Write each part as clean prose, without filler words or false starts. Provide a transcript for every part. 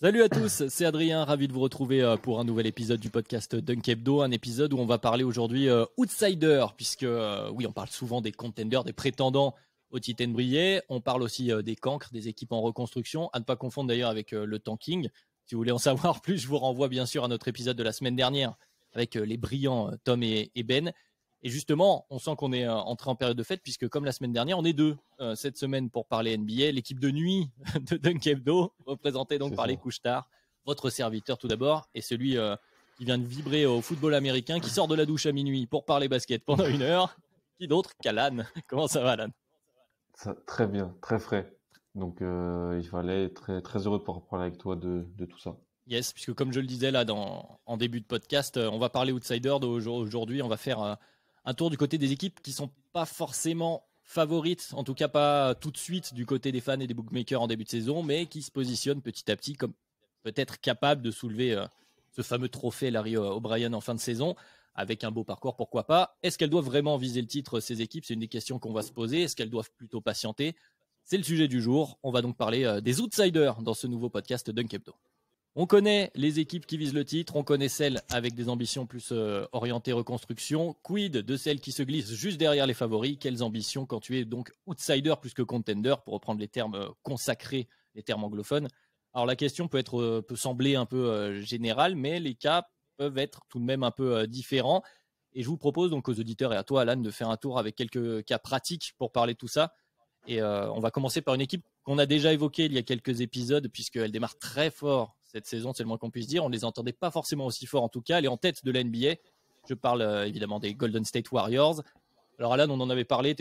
Salut à tous, c'est Adrien, ravi de vous retrouver pour un nouvel épisode du podcast Dunk Hebdo, un épisode où on va parler aujourd'hui outsider, puisque oui, on parle souvent des contenders, des prétendants au titre NBA, on parle aussi des cancres, des équipes en reconstruction, à ne pas confondre d'ailleurs avec le tanking. Si vous voulez en savoir plus, je vous renvoie bien sûr à notre épisode de la semaine dernière avec les brillants Tom et Ben. Et justement, on sent qu'on est entré en période de fête, puisque comme la semaine dernière, on est deux cette semaine pour parler NBA. L'équipe de nuit de Dunk Hebdo, représentée donc par les couches-tard. Votre serviteur tout d'abord, et celui qui vient de vibrer au football américain, qui sort de la douche à minuit pour parler basket pendant 1 heure. Qui d'autre qu'Alan? Comment ça va, Alan? Ça, très bien, très frais. Donc il fallait être très, très heureux de pouvoir parler avec toi de tout ça. Yes, puisque comme je le disais là en début de podcast, on va parler outsider aujourd'hui. On va faire un tour du côté des équipes qui sont pas forcément favorites, en tout cas pas tout de suite du côté des fans et des bookmakers en début de saison, mais qui se positionnent petit à petit comme peut-être capables de soulever ce fameux trophée Larry O'Brien en fin de saison, avec un beau parcours, pourquoi pas. Est-ce qu'elles doivent vraiment viser le titre, ces équipes? C'est une des questions qu'on va se poser. Est-ce qu'elles doivent plutôt patienter? C'est le sujet du jour. On va donc parler des outsiders dans ce nouveau podcast Dunk Hebdo. On connaît les équipes qui visent le titre, on connaît celles avec des ambitions plus orientées reconstruction. Quid de celles qui se glissent juste derrière les favoris? Quelles ambitions quand tu es donc outsider plus que contender, pour reprendre les termes consacrés, les termes anglophones? Alors la question peut sembler un peu générale, mais les cas peuvent être tout de même un peu différents. Et je vous propose donc aux auditeurs et à toi, Alan, de faire un tour avec quelques cas pratiques pour parler de tout ça. Et on va commencer par une équipe qu'on a déjà évoquée il y a quelques épisodes, puisqu'elle démarre très fort cette saison, c'est le moins qu'on puisse dire. On ne les entendait pas forcément aussi fort en tout cas. Elle est en tête de la NBA. Je parle évidemment des Golden State Warriors. Alors Alan, on en avait parlé,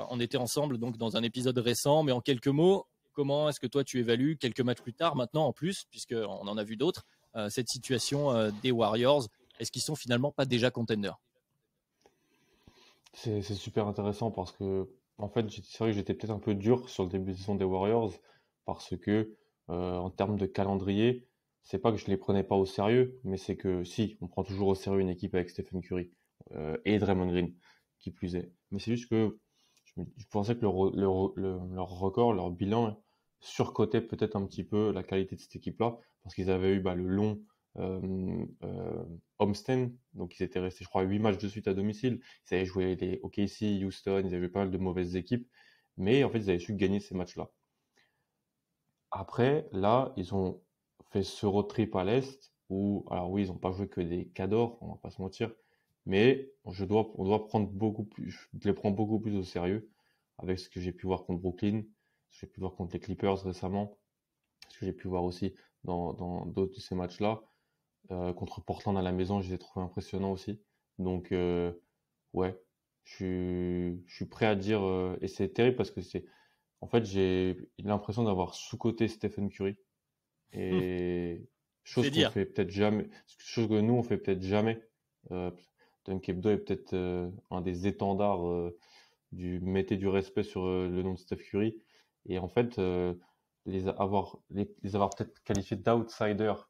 on était ensemble donc dans un épisode récent, mais en quelques mots, comment est-ce que toi tu évalues quelques matchs plus tard maintenant en plus, puisqu'on en a vu d'autres, cette situation des Warriors? Est-ce qu'ils sont finalement pas déjà contenders? C'est super intéressant parce que, en fait, c'est vrai que j'étais peut-être un peu dur sur le début de saison des Warriors parce que, en termes de calendrier, c'est pas que je les prenais pas au sérieux, mais c'est que si, on prend toujours au sérieux une équipe avec Stephen Curry et Draymond Green, qui plus est. Mais c'est juste que je pensais que leur record, leur bilan surcotait peut-être un petit peu la qualité de cette équipe-là parce qu'ils avaient eu le long euh, homestand, donc ils étaient restés, je crois, 8 matchs de suite à domicile. Ils avaient joué les OKC, Houston, ils avaient eu pas mal de mauvaises équipes, mais en fait, ils avaient su gagner ces matchs-là. Après, là, ils ont fait ce road trip à l'Est où, alors oui, ils n'ont pas joué que des cadors, on va pas se mentir, mais on doit prendre beaucoup plus, je les prends beaucoup plus au sérieux avec ce que j'ai pu voir contre Brooklyn, ce que j'ai pu voir contre les Clippers récemment, ce que j'ai pu voir aussi dans d'autres de ces matchs-là. Contre Portland à la maison, je les ai trouvés impressionnants aussi. Donc, ouais, je suis prêt à dire, et c'est terrible parce que en fait, j'ai l'impression d'avoir sous-coté Stephen Curry et C'est dire. chose que nous on fait peut-être jamais. Euh, Dunk Hebdo est peut-être un des étendards du mettez du respect sur le nom de Steph Curry. Et en fait, les avoir peut-être qualifiés d'outsiders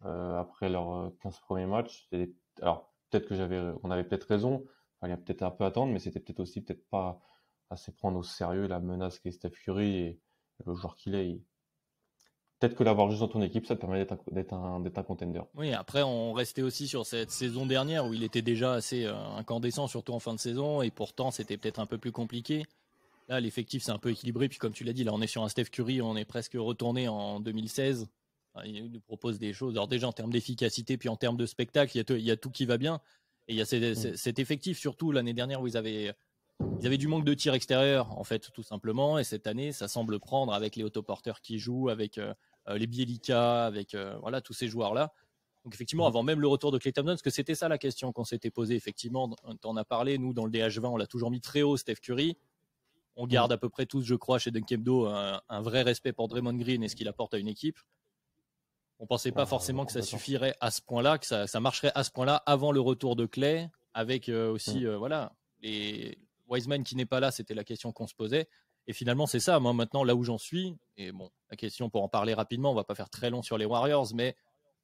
après leurs 15 premiers matchs. Alors, peut-être on avait peut-être raison, il y a peut-être un peu attendre, mais c'était peut-être aussi peut-être pas assez prendre au sérieux la menace qu'est Steph Curry et le joueur qu'il est. Peut-être que l'avoir juste dans ton équipe, ça te permet d'être un contender. Oui, après, on restait aussi sur cette saison dernière où il était déjà assez incandescent, surtout en fin de saison, et pourtant, c'était peut-être un peu plus compliqué. Là, l'effectif, c'est un peu équilibré, puis comme tu l'as dit, là, on est sur un Steph Curry, on est presque retourné en 2016. Enfin, il nous propose des choses. Alors déjà, en termes d'efficacité, puis en termes de spectacle, il y a tout qui va bien. Et il y a cet effectif, surtout l'année dernière, où ils avaient du manque de tir extérieur, en fait, tout simplement. Et cette année, ça semble prendre avec les autoporteurs qui jouent, avec les Bielika, avec voilà, tous ces joueurs-là. Donc effectivement, Mhm. avant même le retour de Klay Thompson, parce que c'était ça la question qu'on s'était posée, effectivement, t'en as parlé, nous, dans le DH20, on l'a toujours mis très haut, Steph Curry. On garde Mhm. à peu près tous, je crois, chez Dunk Hebdo, un vrai respect pour Draymond Green et ce qu'il apporte à une équipe. On pensait pas Ah, forcément que ça complètement. suffirait à ce point-là, que ça marcherait à ce point-là avant le retour de Klay, avec aussi, Mhm. voilà, les Wiseman qui n'est pas là, c'était la question qu'on se posait. Et finalement, c'est ça. Moi, maintenant, là où j'en suis, et bon, la question pour en parler rapidement, on va pas faire très long sur les Warriors, mais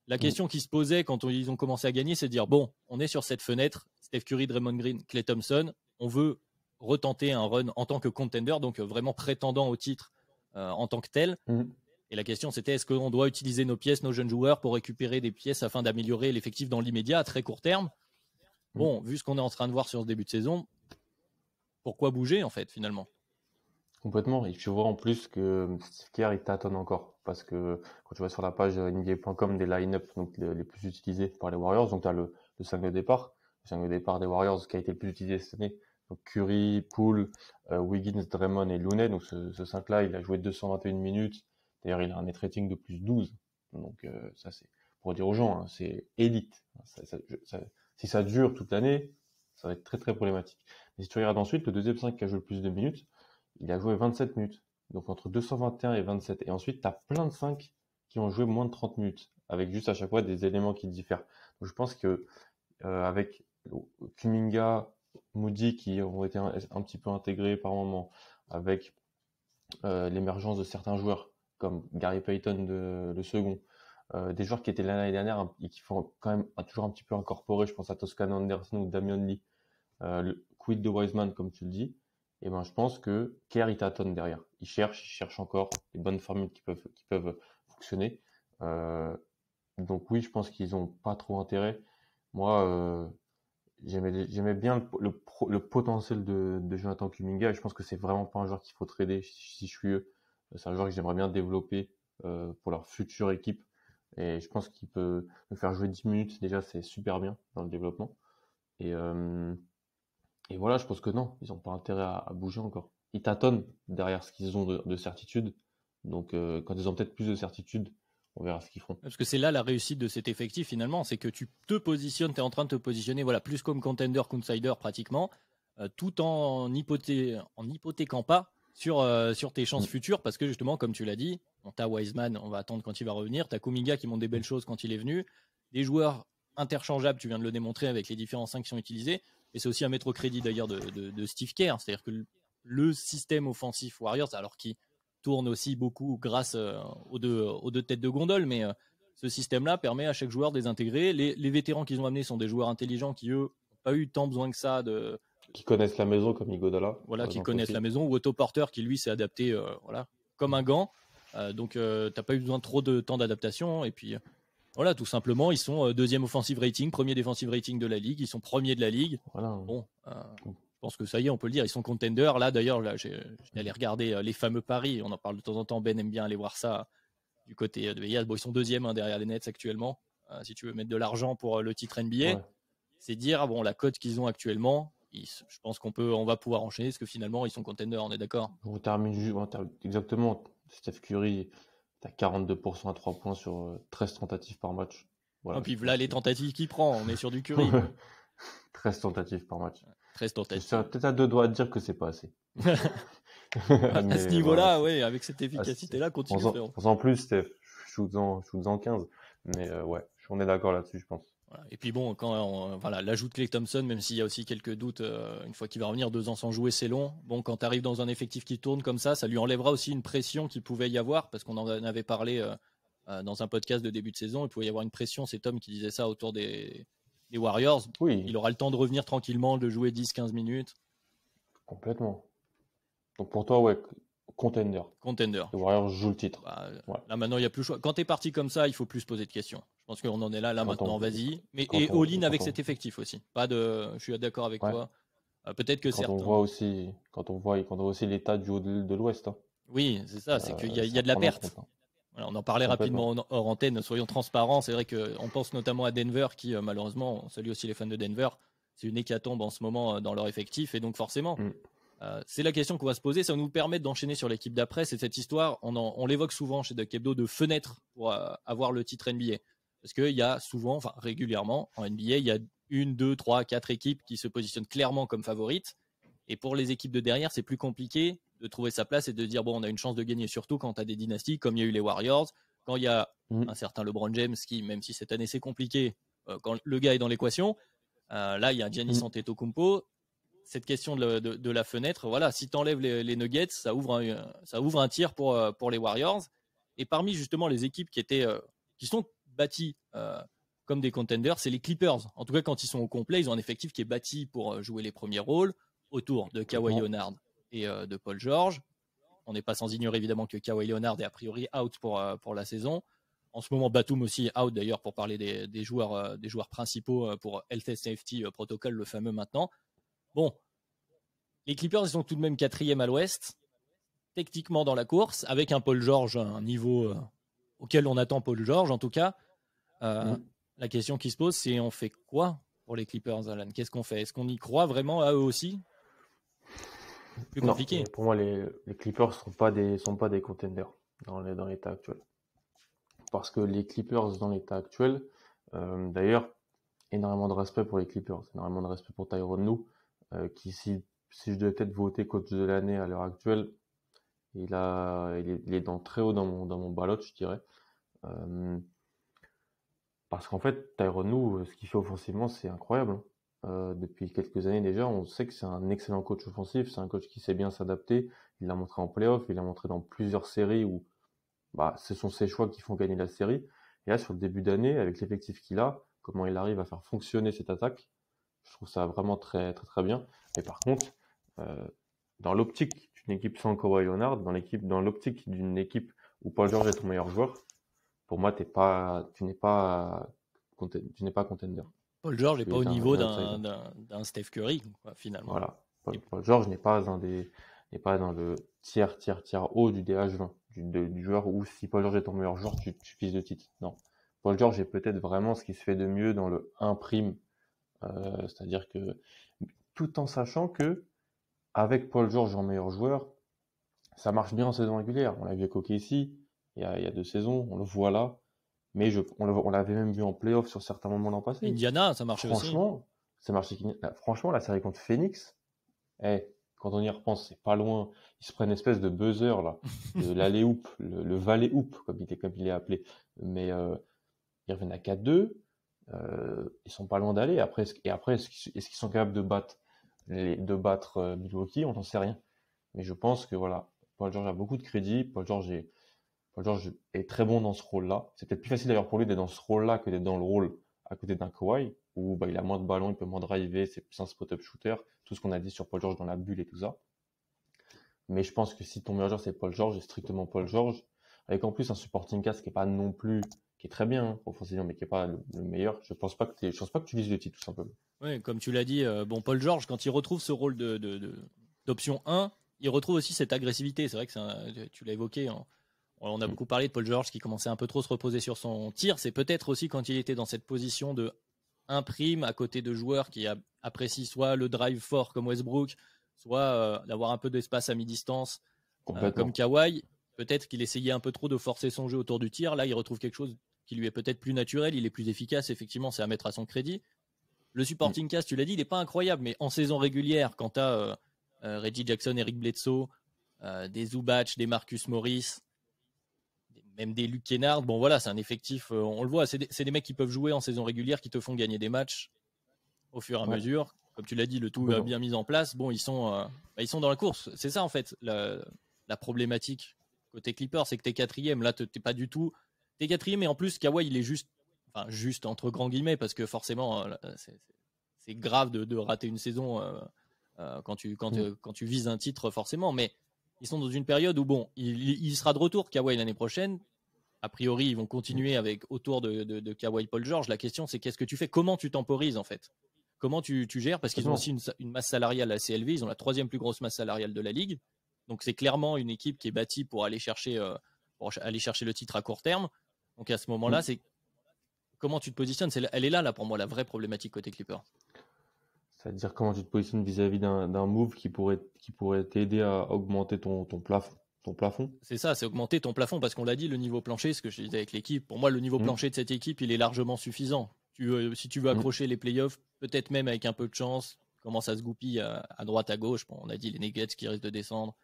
la Mhm. question qui se posait quand ils ont commencé à gagner, c'est de dire, bon, on est sur cette fenêtre, Steph Curry, Draymond Green, Klay Thompson, on veut retenter un run en tant que contender, donc vraiment prétendant au titre en tant que tel. Mhm. Et la question, c'était est-ce qu'on doit utiliser nos pièces, nos jeunes joueurs, pour récupérer des pièces afin d'améliorer l'effectif dans l'immédiat, à très court terme. Bon, vu ce qu'on est en train de voir sur ce début de saison, pourquoi bouger, en fait, finalement? Complètement. Et tu vois en plus que Steve Kerr, il tâtonne encore. Parce que quand tu vas sur la page NBA.com des line-up donc les plus utilisés par les Warriors, donc tu as le 5 de départ. Le 5 de départ des Warriors qui a été le plus utilisé cette année. Donc Curry, Poole, Wiggins, Draymond et Looney. Donc ce 5-là, il a joué 221 minutes. D'ailleurs, il a un net rating de plus 12. Donc ça, c'est pour dire aux gens, hein, c'est élite. Si ça dure toute l'année, ça va être très très problématique. Mais si tu regardes ensuite, le deuxième 5 qui a joué le plus de minutes, il a joué 27 minutes. Donc entre 221 et 27. Et ensuite, tu as plein de 5 qui ont joué moins de 30 minutes, avec juste à chaque fois des éléments qui diffèrent. Donc je pense que avec Kuminga, Moody qui ont été un petit peu intégrés par moment, avec l'émergence de certains joueurs, comme Gary Payton le second, des joueurs qui étaient là l'année dernière et qui font quand même toujours un petit peu incorporer, je pense à Toscano Anderson ou Damian Lee, le quid de Wiseman, comme tu le dis. Et ben, je pense que Kerr, il tâtonne derrière. Il cherche encore les bonnes formules qui peuvent fonctionner. Donc oui, je pense qu'ils n'ont pas trop intérêt. Moi, j'aimais bien le potentiel de Jonathan Kuminga et je pense que c'est vraiment pas un joueur qu'il faut trader si je suis eux. C'est un joueur que j'aimerais bien développer pour leur future équipe. Et je pense qu'il peut me faire jouer 10 minutes. Déjà, c'est super bien dans le développement. Et voilà, je pense que non, ils n'ont pas intérêt à bouger encore. Ils tâtonnent derrière ce qu'ils ont de certitude. Donc, quand ils ont peut-être plus de certitude, on verra ce qu'ils feront. Parce que c'est là la réussite de cet effectif, finalement, c'est que tu te positionnes, tu es en train de te positionner voilà, plus comme contender qu'outsider pratiquement, tout en hypothéquant pas sur tes chances futures, parce que justement, comme tu l'as dit, t'as Wiseman, on va attendre quand il va revenir, t'as Kuminga qui montre des belles choses quand il est venu, des joueurs interchangeables, tu viens de le démontrer avec les différents 5 qui sont utilisés, et c'est aussi à mettre au crédit d'ailleurs de Steve Kerr, c'est-à-dire que le système offensif Warriors, alors qu'il tourne aussi beaucoup grâce aux deux têtes de gondole, mais ce système-là permet à chaque joueur de les intégrer. Les vétérans qu'ils ont amenés sont des joueurs intelligents qui, eux, n'ont pas eu tant besoin que ça qui connaissent la maison comme Iguodala. Voilà, qui connaissent la maison, ou Otto Porter qui, lui, s'est adapté voilà, comme un gant. Donc, tu n'as pas eu besoin de trop de temps d'adaptation. Et puis, voilà, tout simplement, ils sont deuxième offensive rating, premier defensive rating de la Ligue. Ils sont premiers de la Ligue. Voilà. Bon, je pense que ça y est, on peut le dire. Ils sont contenders. Là, d'ailleurs, j'ai allé regarder les fameux paris. On en parle de temps en temps. Ben aime bien aller voir ça du côté de Vegas. Bon, ils sont deuxième derrière les Nets actuellement. Si tu veux mettre de l'argent pour le titre NBA, c'est dire, bon, la cote qu'ils ont actuellement, je pense on va pouvoir enchaîner parce que finalement, ils sont contenders, on est d'accord? On termine exactement. Steph Curry, tu as 42% à 3 points sur 13 tentatives par match. Voilà, puis là, les tentatives qu'il prend, on est sur du Curry. 13 tentatives par match. 13 tentatives. Je serais peut-être à deux doigts de dire que c'est pas assez. À ce niveau-là, voilà, avec cette efficacité-là, continue. En plus, Steph, je shoot en 15. Mais ouais, on est d'accord là-dessus, je pense. Voilà. Et puis bon, l'ajout de Klay Thompson, même s'il y a aussi quelques doutes, une fois qu'il va revenir, 2 ans sans jouer, c'est long. Bon, quand tu arrives dans un effectif qui tourne comme ça lui enlèvera aussi une pression qu'il pouvait y avoir, parce qu'on en avait parlé dans un podcast de début de saison. Il pouvait y avoir une pression, c'est Tom qui disait ça autour des Warriors. Oui. Il aura le temps de revenir tranquillement, de jouer 10-15 minutes. Complètement. Donc pour toi, ouais, contender. Les Warriors jouent le titre. Là maintenant, il n'y a plus le choix. Quand tu es parti comme ça, il faut plus se poser de questions. Je pense qu'on en est là maintenant, vas-y. Mais et all-in avec cet effectif aussi. Je suis d'accord avec toi. Peut-être que certains. Quand on voit aussi l'état du haut de l'Ouest. Hein. Oui, c'est ça. C'est qu'il y a de la perte. Voilà, on en parlait rapidement hors antenne. Soyons transparents. C'est vrai qu'on pense notamment à Denver, qui malheureusement, on salue aussi les fans de Denver. C'est une hécatombe en ce moment dans leur effectif, et donc forcément. C'est la question qu'on va se poser. Ça va nous permettre d'enchaîner sur l'équipe d'après. C'est cette histoire, on l'évoque souvent chez Duck Hebdo, de fenêtre pour avoir le titre NBA. Parce qu'il y a souvent, enfin régulièrement, en NBA, il y a 1, 2, 3, 4 équipes qui se positionnent clairement comme favorites. Et pour les équipes de derrière, c'est plus compliqué de trouver sa place et de dire, bon, on a une chance de gagner, surtout quand tu as des dynasties, comme il y a eu les Warriors, quand il y a un certain LeBron James qui, même si cette année c'est compliqué, quand le gars est dans l'équation, là, il y a Giannis Antetokounmpo. Cette question de la fenêtre, voilà, si tu enlèves les Nuggets, ça ouvre un tir pour les Warriors. Et parmi justement les équipes qui sont bâties comme des contenders, c'est les Clippers. En tout cas, quand ils sont au complet, ils ont un effectif qui est bâti pour jouer les premiers rôles autour de Kawhi Leonard et de Paul George. On n'est pas sans ignorer évidemment que Kawhi Leonard est a priori out pour la saison. En ce moment, Batum aussi out d'ailleurs pour parler des joueurs principaux pour Health and Safety Protocol, le fameux maintenant. Bon, les Clippers ils sont tout de même 4e à l'Ouest, techniquement dans la course, avec un Paul George, un niveau auquel on attend Paul George en tout cas. La question qui se pose, c'est on fait quoi pour les Clippers, Alan? Qu'est-ce qu'on fait? Est-ce qu'on y croit vraiment à eux aussi? Plus compliqué. Non, pour moi, les Clippers ne sont pas des contenders dans l'état actuel. Parce que les Clippers, dans l'état actuel, d'ailleurs, énormément de respect pour les Clippers, énormément de respect pour Tyronn Lue, qui, si je devais peut-être voter coach de l'année à l'heure actuelle, il est très haut dans mon ballot, je dirais. Parce qu'en fait, Tyronn Lue, ce qu'il fait offensivement, c'est incroyable. Depuis quelques années déjà, on sait que c'est un excellent coach offensif, c'est un coach qui sait bien s'adapter. Il l'a montré en playoff, il l'a montré dans plusieurs séries où ce sont ses choix qui font gagner la série. Et là, sur le début d'année, avec l'effectif qu'il a, comment il arrive à faire fonctionner cette attaque, je trouve ça vraiment très, très, très bien. Mais par contre, dans l'optique d'une équipe sans Kawhi Leonard, dans l'optique d'une équipe où Paul George est ton meilleur joueur, pour moi, tu n'es pas contender. Paul George n'est pas au niveau d'un Steph Curry, finalement. Voilà. Paul George n'est pas dans le tiers haut du DH20, du joueur où si Paul George est ton meilleur joueur, tu vises le titre. Non. Paul George est peut-être vraiment ce qui se fait de mieux dans le 1 prime. C'est-à-dire que, tout en sachant que, avec Paul George en meilleur joueur, ça marche bien en saison régulière. On l'a vu avec OKC, il y a 2 saisons, on le voit là. Mais on l'avait même vu en playoff sur certains moments l'an passé. Indiana, ça marchait aussi. Franchement, la série contre Phoenix, quand on y repense, c'est pas loin. Ils se prennent une espèce de buzzer, là, de l'alley-oop, le volley-oop, comme il est appelé. Mais ils reviennent à 4-2. Ils sont pas loin d'aller. Après, est-ce qu'ils sont capables de battre Milwaukee? On n'en sait rien. Mais je pense que voilà, Paul George a beaucoup de crédit. Paul George est très bon dans ce rôle-là. C'est peut-être plus facile d'ailleurs pour lui d'être dans ce rôle-là que d'être dans le rôle à côté d'un Kawhi, où il a moins de ballons, il peut moins driver, c'est plus un spot-up shooter, tout ce qu'on a dit sur Paul George dans la bulle et tout ça. Mais je pense que si ton meilleur joueur c'est Paul George, et strictement Paul George, avec en plus un supporting cast qui est pas non plus, qui est très bien offensivement, mais qui est pas le meilleur, je pense pas que tu vises le titre tout simplement. Oui, comme tu l'as dit, Paul George, quand il retrouve ce rôle d'option 1, il retrouve aussi cette agressivité. C'est vrai que tu l'as évoqué. On a beaucoup parlé de Paul George qui commençait un peu trop se reposer sur son tir. C'est peut-être aussi quand il était dans cette position de 1 prime à côté de joueurs qui apprécient soit le drive fort comme Westbrook, soit d'avoir un peu d'espace à mi-distance comme Kawhi. Peut-être qu'il essayait un peu trop de forcer son jeu autour du tir. Là, il retrouve quelque chose qui lui est peut-être plus naturel. Il est plus efficace, effectivement, c'est à mettre à son crédit. Le supporting cast, tu l'as dit, il n'est pas incroyable, mais en saison régulière, quand tu as Reggie Jackson, Eric Bledsoe, des Zubac, des Marcus Morris, même des Luke Kennard, bon voilà, c'est un effectif, on le voit, c'est des mecs qui peuvent jouer en saison régulière, qui te font gagner des matchs au fur et à mesure. Comme tu l'as dit, le tout bien mis en place. Bon, ils sont dans la course. C'est ça en fait la problématique côté Clippers, c'est que t'es 4e. Là, t'es pas du tout. T'es 4e et en plus, Kawhi, il est juste entre grands guillemets parce que forcément, c'est grave de rater une saison quand tu vises un titre forcément. Mais ils sont dans une période où bon, il sera de retour Kawhi l'année prochaine. A priori, ils vont continuer avec autour de Kawhi Paul George. La question, c'est qu'est-ce que tu fais? Comment tu temporises en fait? Comment tu gères? Parce qu'ils ont aussi une masse salariale assez élevée. Ils ont la 3e plus grosse masse salariale de la ligue. Donc c'est clairement une équipe qui est bâtie pour aller chercher le titre à court terme. Donc à ce moment-là, c'est comment tu te positionnes? Elle est là pour moi la vraie problématique côté Clippers. C'est-à-dire comment tu te positionnes vis-à-vis d'un move qui pourrait t'aider à augmenter ton plafond. C'est ça, c'est augmenter ton plafond parce qu'on l'a dit, le niveau plancher, ce que je disais avec l'équipe, pour moi le niveau plancher de cette équipe, il est largement suffisant. Si tu veux accrocher les playoffs, peut-être même avec un peu de chance, commence à se goupiller à droite, à gauche. Bon, on a dit les Nuggets qui risquent de descendre.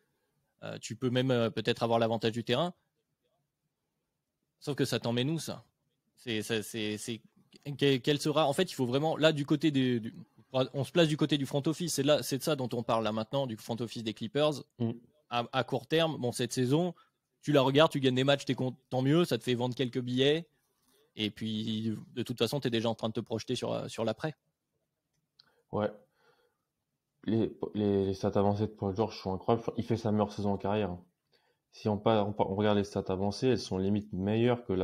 Tu peux même peut-être avoir l'avantage du terrain. Sauf que ça t'en met nous, ça. Quel sera... En fait, il faut vraiment... Là, du côté on se place du côté du front office. C'est de ça dont on parle là maintenant, du front office des Clippers. À court terme, bon, cette saison, tu la regardes, tu gagnes des matchs, tant mieux, ça te fait vendre quelques billets. Et puis, de toute façon, tu es déjà en train de te projeter sur l'après. Ouais. Les stats avancées de Paul George sont incroyables. Il fait sa meilleure saison en carrière. Si on regarde les stats avancées, elles sont limite meilleures que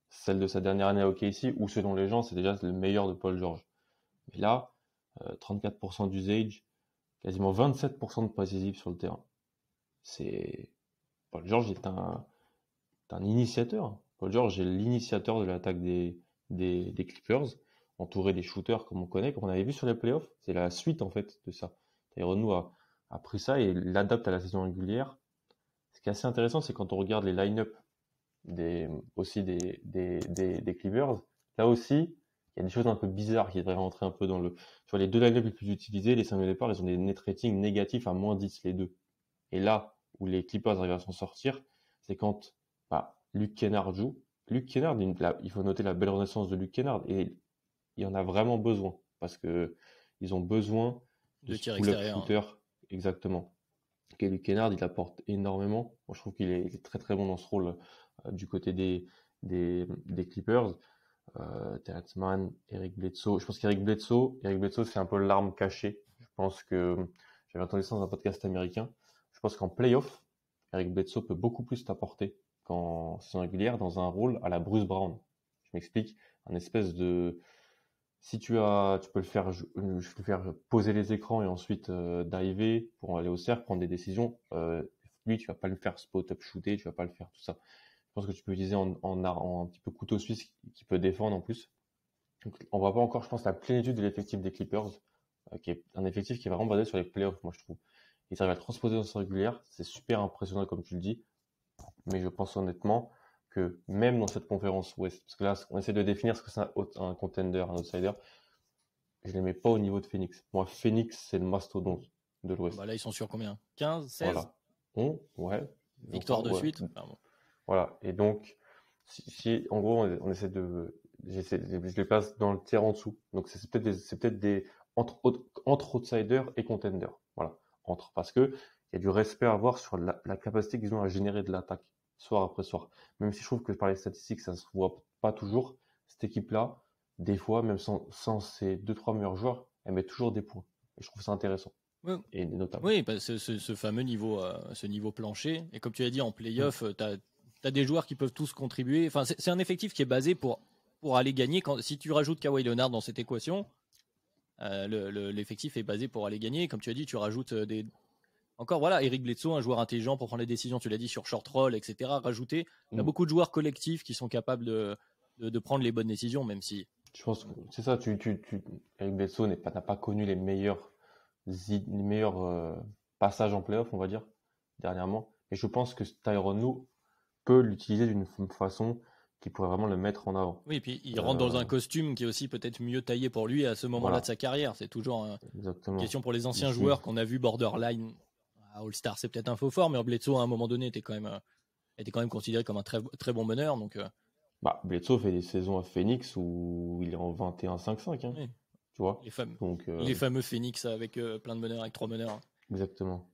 celle de sa dernière année à OKC, où selon les gens, c'est déjà le meilleur de Paul George. Mais là, 34% d'usage, quasiment 27% de possession sur le terrain. Paul George est un initiateur. Paul George est l'initiateur de l'attaque des Clippers, entouré des shooters comme on connaît, comme on avait vu sur les playoffs. C'est la suite en fait de ça. Tyronn Lue a pris ça et l'adapte à la saison régulière. Ce qui est assez intéressant, c'est quand on regarde les line-up aussi des Clippers, là aussi, il y a des choses un peu bizarres qui devraient rentrer un peu dans le. Tu vois, les deux line-up les plus utilisés, les 5 de départ, ils ont des net ratings négatifs à -10, les deux. Et là où les Clippers arrivent à s'en sortir, c'est quand Luke Kennard joue. Luke Kennard, il faut noter la belle renaissance de Luke Kennard, et il y en a vraiment besoin, parce que ils ont besoin de ce tir pull-up extérieur. shooter, exactement. Et Luke Kennard, il apporte énormément. Moi, je trouve qu'il est très très bon dans ce rôle du côté des Clippers. Terrence Mann, Eric Bledsoe. Je pense qu'Eric Bledsoe, c'est un peu l'arme cachée. Je pense que j'avais entendu ça dans un podcast américain. Je pense qu'en playoff, Eric Bledsoe peut beaucoup plus t'apporter qu'en saison régulière dans un rôle à la Bruce Brown. Je m'explique, un espèce de. Si tu peux le faire poser les écrans et ensuite diver pour aller au cercle, prendre des décisions. Lui, tu vas pas le faire spot-up shooter, tu vas pas le faire tout ça. Je pense que tu peux utiliser en un petit peu couteau suisse qui peut défendre en plus. Donc, on voit pas encore, je pense, la plénitude de l'effectif des Clippers, qui est un effectif qui est vraiment basé sur les playoffs, moi je trouve. Ils arrivent à le transposer dans sa régulière, c'est super impressionnant comme tu le dis, mais je pense honnêtement que même dans cette conférence Ouest, parce que là on essaie de définir ce que c'est un contender, un outsider, je les mets pas au niveau de Phoenix. Moi, Phoenix, c'est le mastodonte de l'Ouest. Bah là, ils sont sur combien? 15, 16? Voilà. Ouais. Victoire de Ouais. suite. Pardon. Voilà. Et donc, si en gros, on essaie je les place dans le tiers en dessous. Donc, c'est peut-être des, entre outsiders et contenders. Voilà. Parce que il y a du respect à avoir sur la capacité qu'ils ont à générer de l'attaque, soir après soir. Même si je trouve que par les statistiques, ça se voit pas toujours, cette équipe-là, des fois, même sans ses 2-3 meilleurs joueurs, elle met toujours des points. Et je trouve ça intéressant. Ouais. Et notable. Oui, ce fameux niveau, ce niveau plancher. Et comme tu as dit, en playoff, tu as des joueurs qui peuvent tous contribuer. Enfin, c'est un effectif qui est basé pour aller gagner. Si tu rajoutes Kawhi Leonard dans cette équation, l'effectif est basé pour aller gagner. Comme tu as dit, tu rajoutes des. Encore, voilà, Eric Bledsoe, un joueur intelligent pour prendre les décisions, tu l'as dit, sur short roll, etc. Rajouter. Il y a beaucoup de joueurs collectifs qui sont capables de prendre les bonnes décisions, même si. Je pense que c'est ça, Eric Bledsoe n'a pas connu les meilleurs passages en playoff, on va dire, dernièrement. Et je pense que Tyronn Lue peut l'utiliser d'une façon qui pourrait vraiment le mettre en avant. Oui, et puis il rentre dans un costume qui est aussi peut-être mieux taillé pour lui à ce moment-là de sa carrière. C'est toujours une question pour les anciens joueurs qu'on a vu borderline à All-Star. C'est peut-être un faux fort, mais Bledsoe, à un moment donné, était quand même considéré comme un très, très bon meneur. Donc, Bledsoe fait des saisons à Phoenix où il est en 21-5-5. Hein, oui. Tu vois les fameux Phoenix avec plein de meneurs, avec 3 meneurs. Exactement.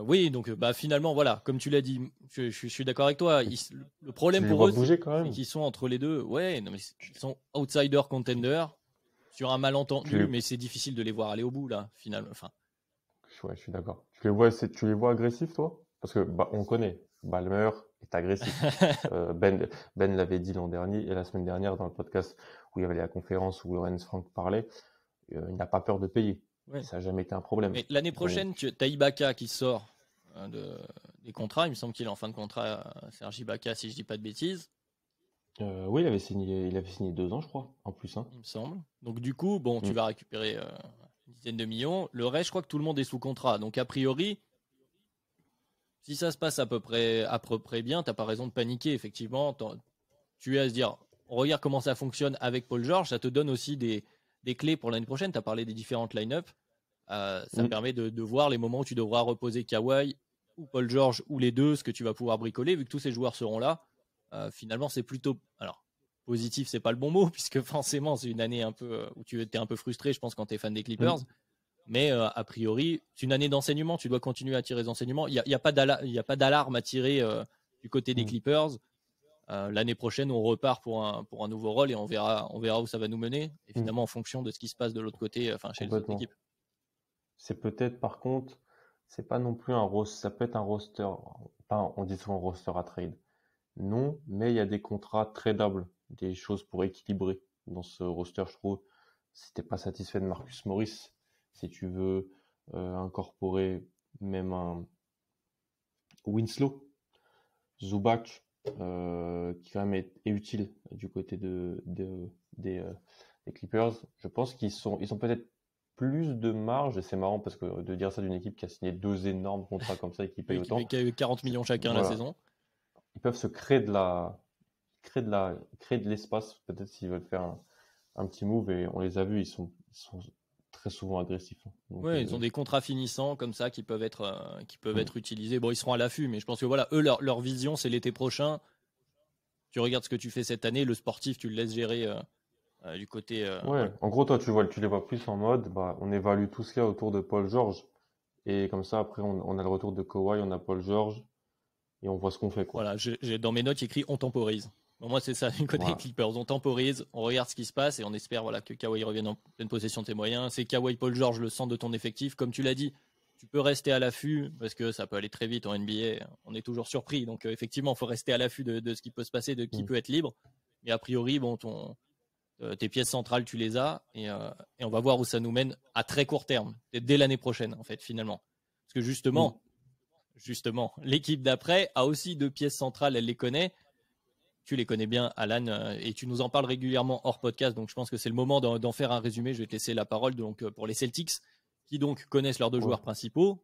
Oui, donc finalement, voilà, comme tu l'as dit, je suis d'accord avec toi. Le problème pour eux, c'est qu'ils sont entre les deux. Ouais, non, mais ils sont outsider contender sur un malentendu, mais c'est difficile de les voir aller au bout là, finalement. Enfin. Ouais, je suis d'accord. Tu les vois agressifs, toi? Parce que on connaît. Ballmer est agressif. Ben l'avait dit l'an dernier et la semaine dernière dans le podcast où il y avait la conférence où Lorenz Frank parlait. Il n'a pas peur de payer. Ouais. Ça n'a jamais été un problème. Mais l'année prochaine, tu as Ibaka qui sort des contrats. Il me semble qu'il est en fin de contrat, Serge Ibaka, si je dis pas de bêtises. Oui, il avait signé 2 ans, je crois, en plus. Hein. Il me semble. Donc du coup, bon, tu vas récupérer une dizaine de millions. Le reste, je crois que tout le monde est sous contrat. Donc a priori, si ça se passe à peu près bien, t'as pas raison de paniquer. Effectivement, tu es à se dire, on regarde comment ça fonctionne avec Paul George. Ça te donne aussi des clés pour l'année prochaine. Tu as parlé des différentes line-up. Ça permet de voir les moments où tu devras reposer Kawhi ou Paul George ou les deux, ce que tu vas pouvoir bricoler. Vu que tous ces joueurs seront là, finalement, c'est plutôt... Alors, positif, c'est pas le bon mot, puisque forcément, c'est une année un peu où tu étais un peu frustré, je pense, quand tu es fan des Clippers. Mais a priori, c'est une année d'enseignement. Tu dois continuer à tirer des enseignements. Il n'y a pas d'alarme à tirer du côté des Clippers. L'année prochaine, on repart pour un nouveau rôle et on verra où ça va nous mener. Évidemment, en fonction de ce qui se passe de l'autre côté, chez les autres équipes. C'est peut-être, par contre, c'est pas non plus un roster, ça peut être un roster, pas, on dit souvent roster à trade. Non, mais il y a des contrats tradables, des choses pour équilibrer dans ce roster, je trouve. Si t'es pas satisfait de Marcus Morris, si tu veux incorporer même un Winslow, Zubac, qui quand même est utile du côté des Clippers, je pense ils ont peut-être plus de marge, et c'est marrant parce que de dire ça d'une équipe qui a signé 2 énormes contrats comme ça et qui paye Oui, qui autant, fait 40 millions chacun la voilà, saison. ils peuvent se créer de l'espace, peut-être s'ils veulent faire un petit move, et on les a vus, ils sont très souvent agressifs. Donc, Oui, ils ont des contrats finissants comme ça qui peuvent mm, être utilisés. Bon, ils seront à l'affût, mais je pense que voilà, eux, leur vision, c'est l'été prochain. Tu regardes ce que tu fais cette année, le sportif, tu le laisses gérer du côté. ouais, Voilà. en gros, toi, tu les vois plus en mode, bah, on évalue tout ce qu'il y a autour de Paul George, et comme ça, après, on a le retour de Kawhi, on a Paul George, et on voit ce qu'on fait, quoi. Voilà, j'ai dans mes notes écrit on temporise. Bon, moi, c'est ça, du côté des Voilà. Clippers. On temporise, on regarde ce qui se passe et on espère voilà, que Kawhi revienne en pleine possession de ses moyens. C'est Kawhi Paul George, le centre de ton effectif. Comme tu l'as dit, tu peux rester à l'affût parce que ça peut aller très vite en NBA. On est toujours surpris. Donc, effectivement, il faut rester à l'affût de ce qui peut se passer, de qui Mm. peut être libre. Mais a priori, bon, tes pièces centrales, tu les as et on va voir où ça nous mène à très court terme, dès l'année prochaine, en fait, finalement. Parce que Mm. justement, l'équipe d'après a aussi 2 pièces centrales, elle les connaît. Tu les connais bien, Alan, et tu nous en parles régulièrement hors podcast, donc je pense que c'est le moment d'en faire un résumé. Je vais te laisser la parole donc, pour les Celtics, qui donc connaissent leurs 2 joueurs Ouais. principaux,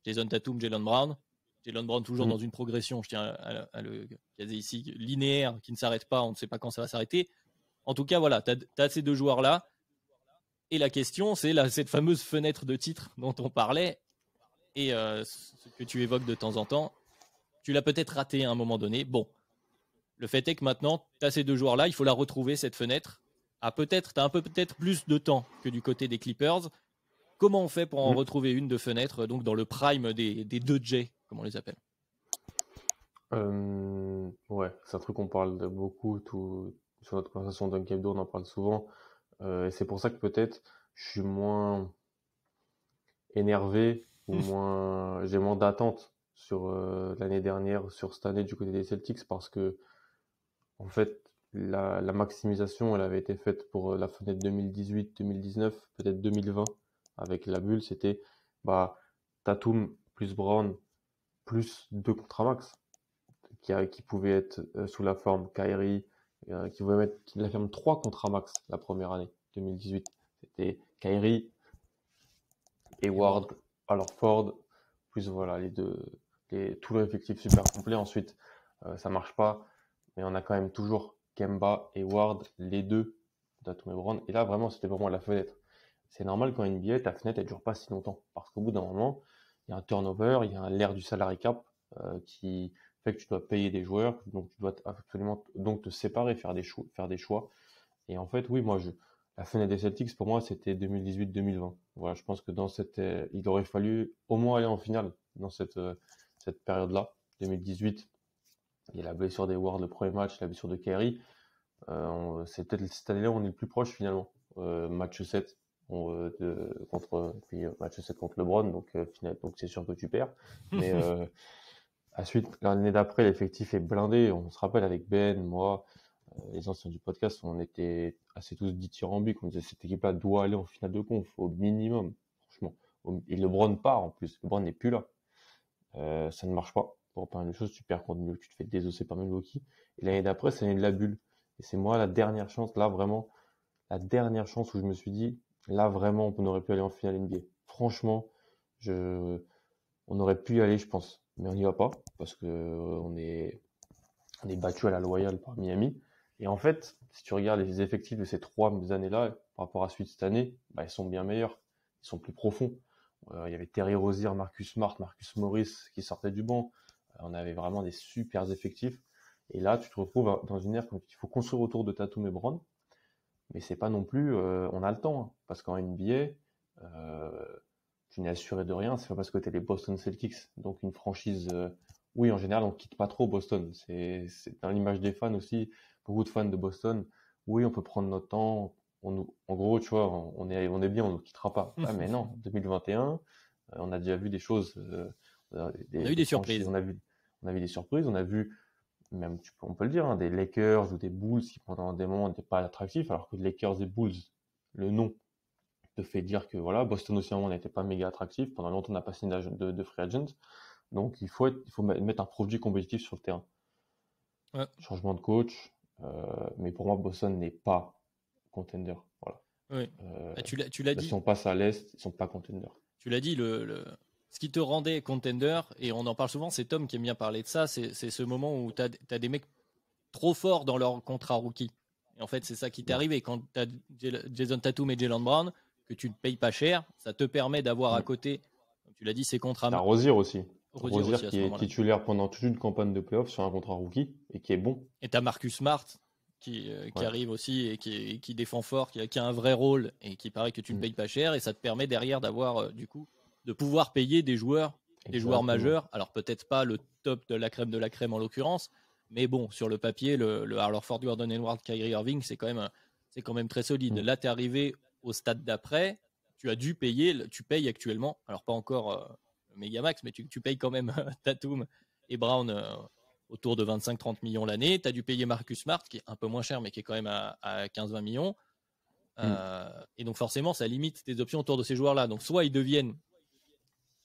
Jason Tatum, Jalen Brown. Jalen Brown toujours Mm. dans une progression, je tiens à le caser ici, linéaire, qui ne s'arrête pas, on ne sait pas quand ça va s'arrêter. En tout cas, voilà, tu as ces 2 joueurs-là, et la question, c'est cette fameuse fenêtre de titre dont on parlait, et ce que tu évoques de temps en temps, tu l'as peut-être raté à un moment donné. Bon, le fait est que maintenant, tu as ces 2 joueurs-là, il faut la retrouver, cette fenêtre. Ah, peut-être, tu as un peu peut-être plus de temps que du côté des Clippers. Comment on fait pour en Mm. retrouver une de fenêtre, donc dans le prime des 2J, comme on les appelle? Ouais, c'est un truc qu'on parle de beaucoup sur notre conversation d'un Hebdo, on en parle souvent. Et c'est pour ça que peut-être je suis moins énervé ou j'ai moins d'attentes sur l'année dernière, sur cette année du côté des Celtics, parce que en fait, la maximisation, elle avait été faite pour la fenêtre 2018-2019, peut-être 2020, avec la bulle, c'était bah, Tatum plus Brown plus 2 contrats max qui pouvaient être sous la forme Kyrie, qui pouvaient mettre la forme 3 contrats max la première année, 2018. C'était Kyrie, Et Ward. Hayward, alors Ford, plus voilà, tout l'effectif super complet. Ensuite, ça marche pas, mais on a quand même toujours Kemba et Ward, les deux, Tatum et Brown. Et là, vraiment, c'était vraiment la fenêtre. C'est normal quand NBA, ta fenêtre, elle dure pas si longtemps. Parce qu'au bout d'un moment, il y a un turnover, il y a l'ère du salary cap qui fait que tu dois payer des joueurs, donc tu dois absolument donc te séparer, faire des choix. Et en fait, oui, la fenêtre des Celtics, pour moi, c'était 2018-2020. Voilà, je pense que il aurait fallu au moins aller en finale dans cette période-là. 2018, il y a la blessure d'Hayward, le premier match, la blessure de Kyrie. C'est peut-être cette année-là où on est le plus proche finalement. Match 7 puis match 7 contre LeBron, donc donc c'est sûr que tu perds. Mais ensuite, l'année d'après, l'effectif est blindé. On se rappelle avec Ben, moi, les anciens du podcast, on était assez tous dithyrambiques. On disait cette équipe-là doit aller en finale de conf, au minimum, franchement. Et LeBron part en plus. LeBron n'est plus là. Ça ne marche pas. Pour pas une chose, tu perds contre Milwaukee, tu te fais désosser par Milwaukee. Et l'année d'après, c'est l'année de la bulle. Et c'est moi la dernière chance, là vraiment, la dernière chance où je me suis dit, là vraiment, on aurait pu aller en finale NBA. Franchement, on aurait pu y aller, je pense. Mais on n'y va pas, parce que on est battu à la loyale par Miami. Et en fait, si tu regardes les effectifs de ces 3 années-là, par rapport à celui de cette année, bah, ils sont bien meilleurs. Ils sont plus profonds. Il y avait Terry Rozier, Marcus Smart, Marcus Morris qui sortaient du banc. On avait vraiment des super effectifs. Et là, tu te retrouves dans une ère où il faut construire autour de Tatum et Brown. Mais c'est pas non plus, on a le temps, hein, parce qu'en NBA, tu n'es assuré de rien. C'est pas parce que tu es les Boston Celtics, donc une franchise. Oui, en général, on quitte pas trop Boston. C'est dans l'image des fans aussi. Beaucoup de fans de Boston. Oui, on peut prendre notre temps. En gros, tu vois, on est bien, on ne quittera pas. Ah, mais non, 2021, On a déjà vu des choses. On a eu des surprises. On a vu des surprises. On a vu, même, on peut le dire, hein, des Lakers ou des Bulls qui pendant des moments n'étaient pas attractifs, alors que les Lakers et Bulls, le nom te fait dire que voilà, Boston aussi à un moment n'était pas méga attractif. Pendant longtemps, on n'a pas signé de free agent. Donc il faut mettre un produit compétitif sur le terrain. Ouais. Changement de coach, mais pour moi, Boston n'est pas contender. Voilà. Oui. Tu l'as dit. Si on passe à l'Est, ils sont pas contenders. Tu l'as dit, ce qui te rendait contender, et on en parle souvent, c'est Tom qui aime bien parler de ça, c'est ce moment où tu as des mecs trop forts dans leur contrat rookie. Et en fait, c'est ça qui t'est arrivé. Quand tu as Jason Tatum et Jaylen Brown, que tu ne payes pas cher, ça te permet d'avoir à côté, comme tu l'as dit, ces contrats. T'as Rozier aussi. Rozier qui est titulaire pendant toute une campagne de playoffs sur un contrat rookie et qui est bon. Et tu as Marcus Smart qui arrive aussi et qui défend fort, qui a un vrai rôle et qui paraît que tu ne payes pas cher. Et ça te permet derrière d'avoir, du coup, de pouvoir payer des joueurs majeurs. Alors peut-être pas le top de la crème en l'occurrence, mais bon, sur le papier, alors Ford, Gordon Hayward, Kyrie Irving, c'est quand même très solide. Là, tu es arrivé au stade d'après, tu as dû payer, tu payes actuellement, alors pas encore méga max, mais tu payes quand même Tatum et Brown autour de 25-30 millions l'année. Tu as dû payer Marcus Smart, qui est un peu moins cher, mais qui est quand même à 15-20 millions. Et donc forcément, ça limite tes options autour de ces joueurs-là. Donc soit ils deviennent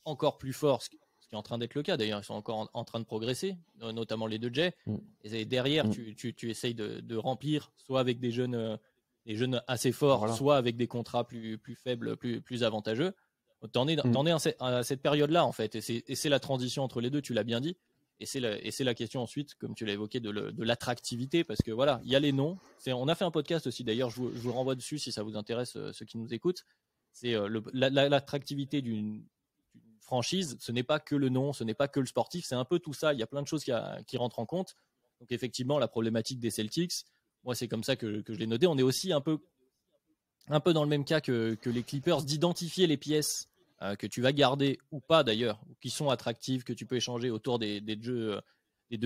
encore plus forts, ce qui est en train d'être le cas. D'ailleurs, ils sont encore en train de progresser, notamment les deux Jets. Et derrière, tu essayes de remplir, soit avec des jeunes assez forts, soit avec des contrats plus faibles, plus avantageux. T'en es à cette période-là, en fait. Et c'est la transition entre les deux, tu l'as bien dit. Et c'est la question ensuite, comme tu l'as évoqué, de l'attractivité, parce que voilà, il y a les noms. On a fait un podcast aussi, d'ailleurs, je vous renvoie dessus si ça vous intéresse, ceux qui nous écoutent. C'est l'attractivité d'une franchise, ce n'est pas que le nom, ce n'est pas que le sportif, c'est un peu tout ça. Il y a plein de choses qui rentrent en compte. Donc effectivement, la problématique des Celtics, moi c'est comme ça que je l'ai noté. On est aussi un peu dans le même cas que les Clippers, d'identifier les pièces que tu vas garder ou pas d'ailleurs, ou qui sont attractives, que tu peux échanger autour des deux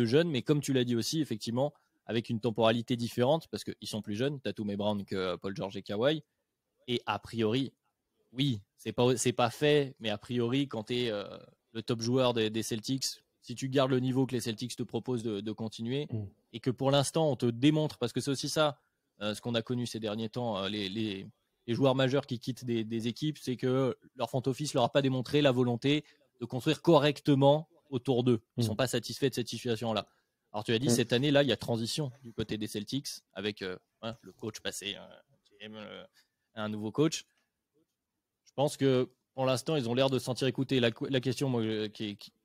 jeunes. Mais comme tu l'as dit aussi, effectivement, avec une temporalité différente, parce qu'ils sont plus jeunes, Tatum et Brown, que Paul George et Kawhi. Et a priori, oui, c'est pas fait, mais a priori, quand tu es le top joueur des Celtics, si tu gardes le niveau que les Celtics te proposent de continuer, et que pour l'instant, on te démontre, parce que c'est aussi ça, ce qu'on a connu ces derniers temps, les joueurs majeurs qui quittent des équipes, c'est que leur front office leur a pas démontré la volonté de construire correctement autour d'eux. Ils sont pas satisfaits de cette situation-là. Alors tu as dit, cette année-là, il y a transition du côté des Celtics, avec le coach passé, un nouveau coach. Je pense que pour l'instant, ils ont l'air de se sentir écoutés. La question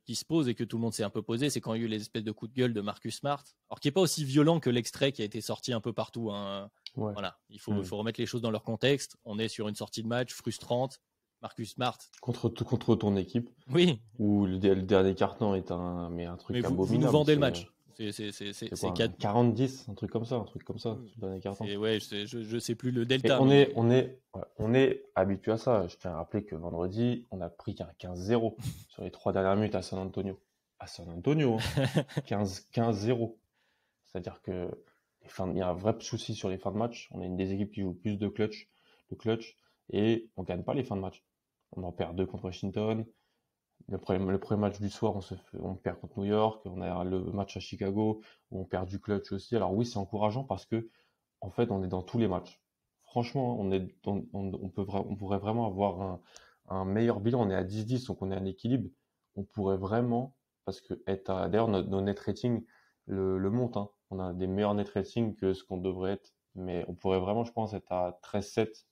qui se pose et que tout le monde s'est un peu posé, c'est quand il y a eu les espèces de coups de gueule de Marcus Smart. Alors qui n'est pas aussi violent que l'extrait qui a été sorti un peu partout. Hein. Ouais. Voilà, il faut remettre les choses dans leur contexte. On est sur une sortie de match frustrante. Marcus Smart. Contre ton équipe. Oui. Où le dernier carton est un truc abominable. Vous nous vendez le match. C'est 40-10, un truc comme ça, le dernier carton. Ouais, je sais plus le delta. Et on est habitué à ça. Je tiens à rappeler que vendredi, on a pris qu'un 15-0 sur les 3 dernières minutes à San Antonio. À San Antonio, hein. 15-0. C'est-à-dire que il y a un vrai souci sur les fins de match. On a une des équipes qui joue plus de clutch, et on gagne pas les fins de match. On en perd 2 contre Washington. Le premier match du soir, on perd contre New York. On a le match à Chicago où on perd du clutch aussi. Alors oui, c'est encourageant parce que en fait, on est dans tous les matchs. Franchement, on pourrait vraiment avoir un meilleur bilan. On est à 10-10, donc on est en équilibre. On pourrait vraiment, parce que d'ailleurs nos net ratings le montent. Hein. On a des meilleurs net ratings que ce qu'on devrait être, mais on pourrait vraiment, je pense, être à 13-7.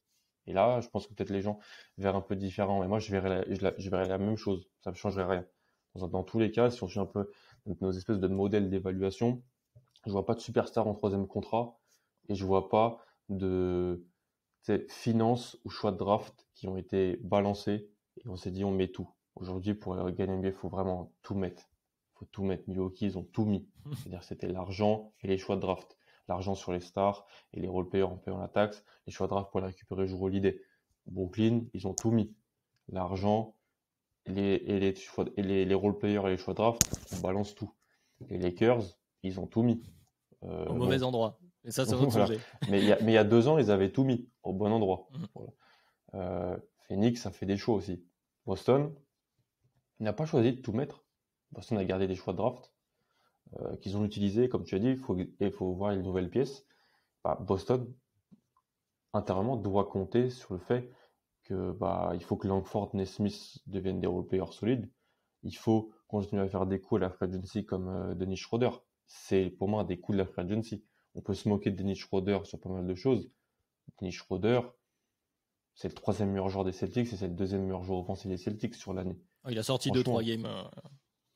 Et là, je pense que peut-être les gens verraient un peu différent. Mais moi, je verrais la même chose. Ça ne changerait rien. Dans tous les cas, si on suit un peu nos espèces de modèles d'évaluation, je vois pas de superstar en 3e contrat et je vois pas de finances ou choix de draft qui ont été balancés et on s'est dit on met tout. Aujourd'hui, pour gagner NBA, il faut vraiment tout mettre. Il faut tout mettre. Milwaukee, ils ont tout mis. C'est-à-dire c'était l'argent et les choix de draft. L'argent sur les stars et les role-players en payant la taxe, les choix de draft pour les récupérer jour Holiday. Brooklyn, ils ont tout mis. L'argent les role-players et les choix de draft, on balance tout. Les Lakers, ils ont tout mis. Au mauvais endroit. Et ça va changer. Mais il y a 2 ans, ils avaient tout mis au bon endroit. Voilà. Phoenix, ça fait des choix aussi. Boston, n'a pas choisi de tout mettre. Boston a gardé des choix de draft qu'ils ont utilisés, comme tu as dit, il faut voir les nouvelles pièces. Bah, Boston, intérieurement, doit compter sur le fait que il faut que Langford, Nesmith deviennent des role-players solides. Il faut continuer à faire des coups à la free agency comme Dennis Schroeder. C'est pour moi des coups de la free agency. On peut se moquer de Dennis Schroeder sur pas mal de choses. Dennis Schroeder, c'est le 3e meilleur joueur des Celtics et c'est le 2e meilleur joueur offensif des Celtics sur l'année. Il a sorti 2-3 games.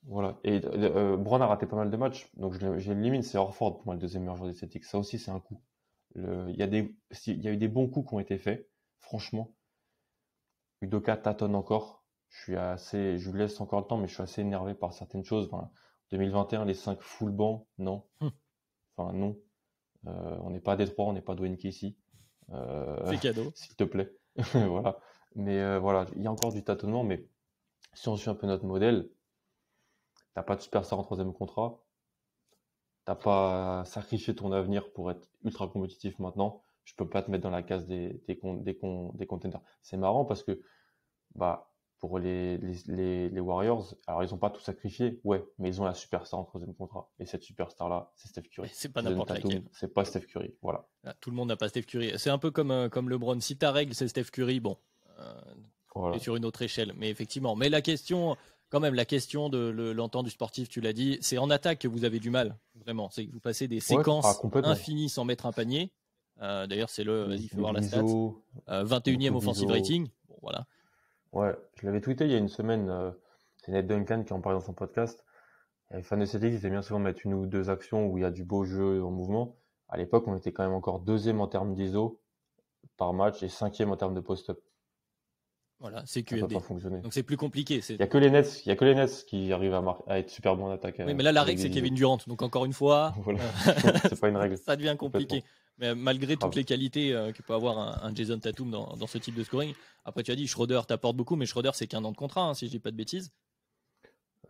Voilà. Et Brown a raté pas mal de matchs, donc je l'élimine. C'est Horford pour moi le 2e meilleur joueur des Celtics. Ça aussi, c'est un coup. Il y a eu des bons coups qui ont été faits, franchement. Udoka tâtonne encore. Je lui laisse encore le temps, mais je suis assez énervé par certaines choses. Enfin, 2021, les 5 full banc, non. Enfin, non. On n'est pas à Détroit, on n'est pas Dwayne Casey. C'est cadeau. S'il te plaît. Voilà. Mais voilà, il y a encore du tâtonnement, mais si on suit un peu notre modèle, t'as pas de superstar en 3e contrat, t'as pas sacrifié ton avenir pour être ultra compétitif maintenant, je peux pas te mettre dans la case des contenders. C'est marrant parce que pour les Warriors, alors ils ont pas tout sacrifié, ouais, mais ils ont la superstar en 3e contrat. Et cette superstar-là, c'est Steph Curry. C'est pas n'importe laquelle. C'est pas Steph Curry, voilà. Là, tout le monde n'a pas Steph Curry. C'est un peu comme LeBron. Si ta règle, c'est Steph Curry, bon, voilà. Sur une autre échelle. Mais effectivement, mais la question de l'entente du sportif, tu l'as dit, c'est en attaque que vous avez du mal, vraiment. C'est que vous passez des séquences infinies sans mettre un panier. D'ailleurs, c'est il faut voir la stat. 21e offensive rating. Bon, voilà. Ouais, je l'avais tweeté il y a une semaine. C'est Nate Duncan qui en parlait dans son podcast. Les fans de Celtics, ils aiment bien souvent mettre une ou deux actions où il y a du beau jeu en mouvement. À l'époque, on était quand même encore 2e en termes d'ISO par match et 5e en termes de post-up. Voilà, c'est QFD. Ça peut pas fonctionner. Donc c'est plus compliqué. Il y a que les Nets qui arrivent à être super bons en attaque. Oui, mais là, la règle, c'est Kevin Durant. Donc encore une fois, voilà. C'est pas une règle. Ça devient compliqué. Mais malgré toutes les qualités que peut avoir un Jason Tatum dans ce type de scoring, après tu as dit Schroeder t'apporte beaucoup, mais Schroeder c'est qu'un an de contrat, hein, si je dis pas de bêtises.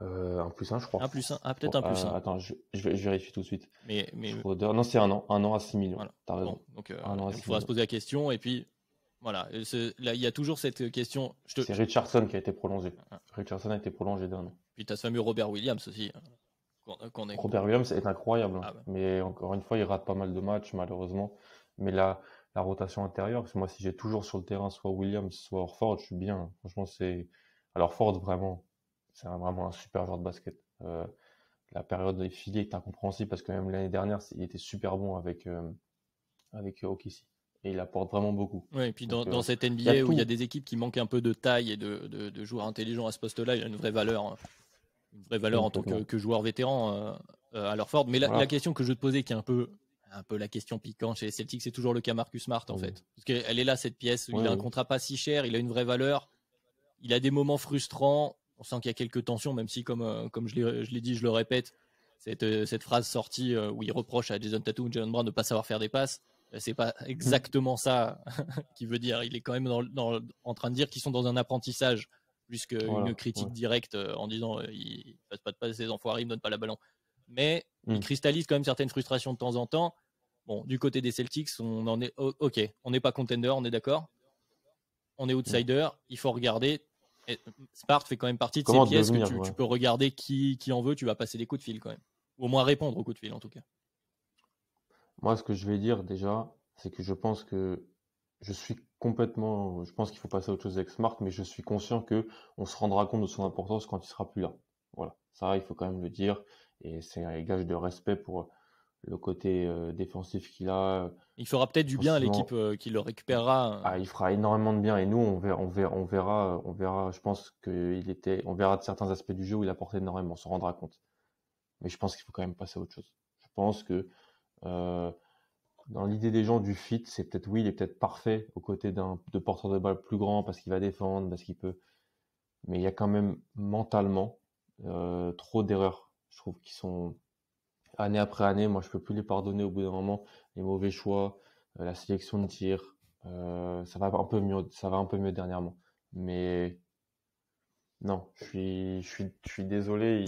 1+1, je crois. 1+1, peut-être 1+1. Attends, je vérifie tout de suite. Mais... Schroeder, non, c'est 1 an à 6 millions. Voilà. T'as raison. Bon, donc il faudra se poser la question. Et puis, voilà, là, il y a toujours cette question. C'est Richardson qui a été prolongé. Richardson a été prolongé d'un an. Puis tu as ce fameux Robert Williams aussi. Robert Williams est incroyable. Mais encore une fois, il rate pas mal de matchs, malheureusement. Mais la rotation intérieure, parce que moi, si j'ai toujours sur le terrain soit Williams, soit Horford, je suis bien. Franchement, alors Ford, vraiment, c'est vraiment un super joueur de basket. La période des filets est incompréhensible parce que même l'année dernière, il était super bon avec OKC. Et il apporte vraiment beaucoup. Oui, et puis dans cette NBA où il y a des équipes qui manquent un peu de taille et de joueurs intelligents à ce poste-là, il a une vraie valeur en tant que joueur vétéran à Horford. Mais la question que je te posais, qui est un peu la question piquante chez les Celtics, c'est toujours le cas Marcus Smart en fait. Parce qu'elle est là, cette pièce, où il a un contrat pas si cher, il a une vraie valeur, il a des moments frustrants, on sent qu'il y a quelques tensions, même si comme je l'ai dit, je le répète, cette phrase sortie où il reproche à Jason Tatum, Jaylen Brown de ne pas savoir faire des passes, c'est pas exactement ça qu'il veut dire. Il est quand même en train de dire qu'ils sont dans un apprentissage plus qu'une critique directe en disant ils passent pas de passe, ces enfoirés, ils me donnent pas la ballon. Mais il cristallise quand même certaines frustrations de temps en temps. Bon, du côté des Celtics, on en est ok, on n'est pas contender, on est d'accord. On est outsider, il faut regarder. Et Smart fait quand même partie de ces pièces que tu peux regarder qui en veut, tu vas passer des coups de fil quand même. Ou au moins répondre aux coups de fil en tout cas. Moi, ce que je vais dire déjà, c'est que je pense qu'il faut passer à autre chose avec Smart, mais je suis conscient que on se rendra compte de son importance quand il sera plus là. Voilà. Ça, il faut quand même le dire. Et c'est un gage de respect pour le côté défensif qu'il a. Il fera peut-être du bien à l'équipe qui le récupérera. Il fera énormément de bien. Et nous, on verra. Je pense on verra de certains aspects du jeu où il apporte énormément. On s'en rendra compte. Mais je pense qu'il faut quand même passer à autre chose. Je pense que dans l'idée des gens du fit, c'est peut-être il est peut-être parfait aux côtés de porteur de balle plus grand parce qu'il va défendre, parce qu'il peut. Mais il y a quand même mentalement trop d'erreurs. Je trouve qu'ils sont année après année. Moi, je peux plus les pardonner au bout d'un moment. Les mauvais choix, la sélection de tir, ça va un peu mieux dernièrement. Mais non, je suis désolé.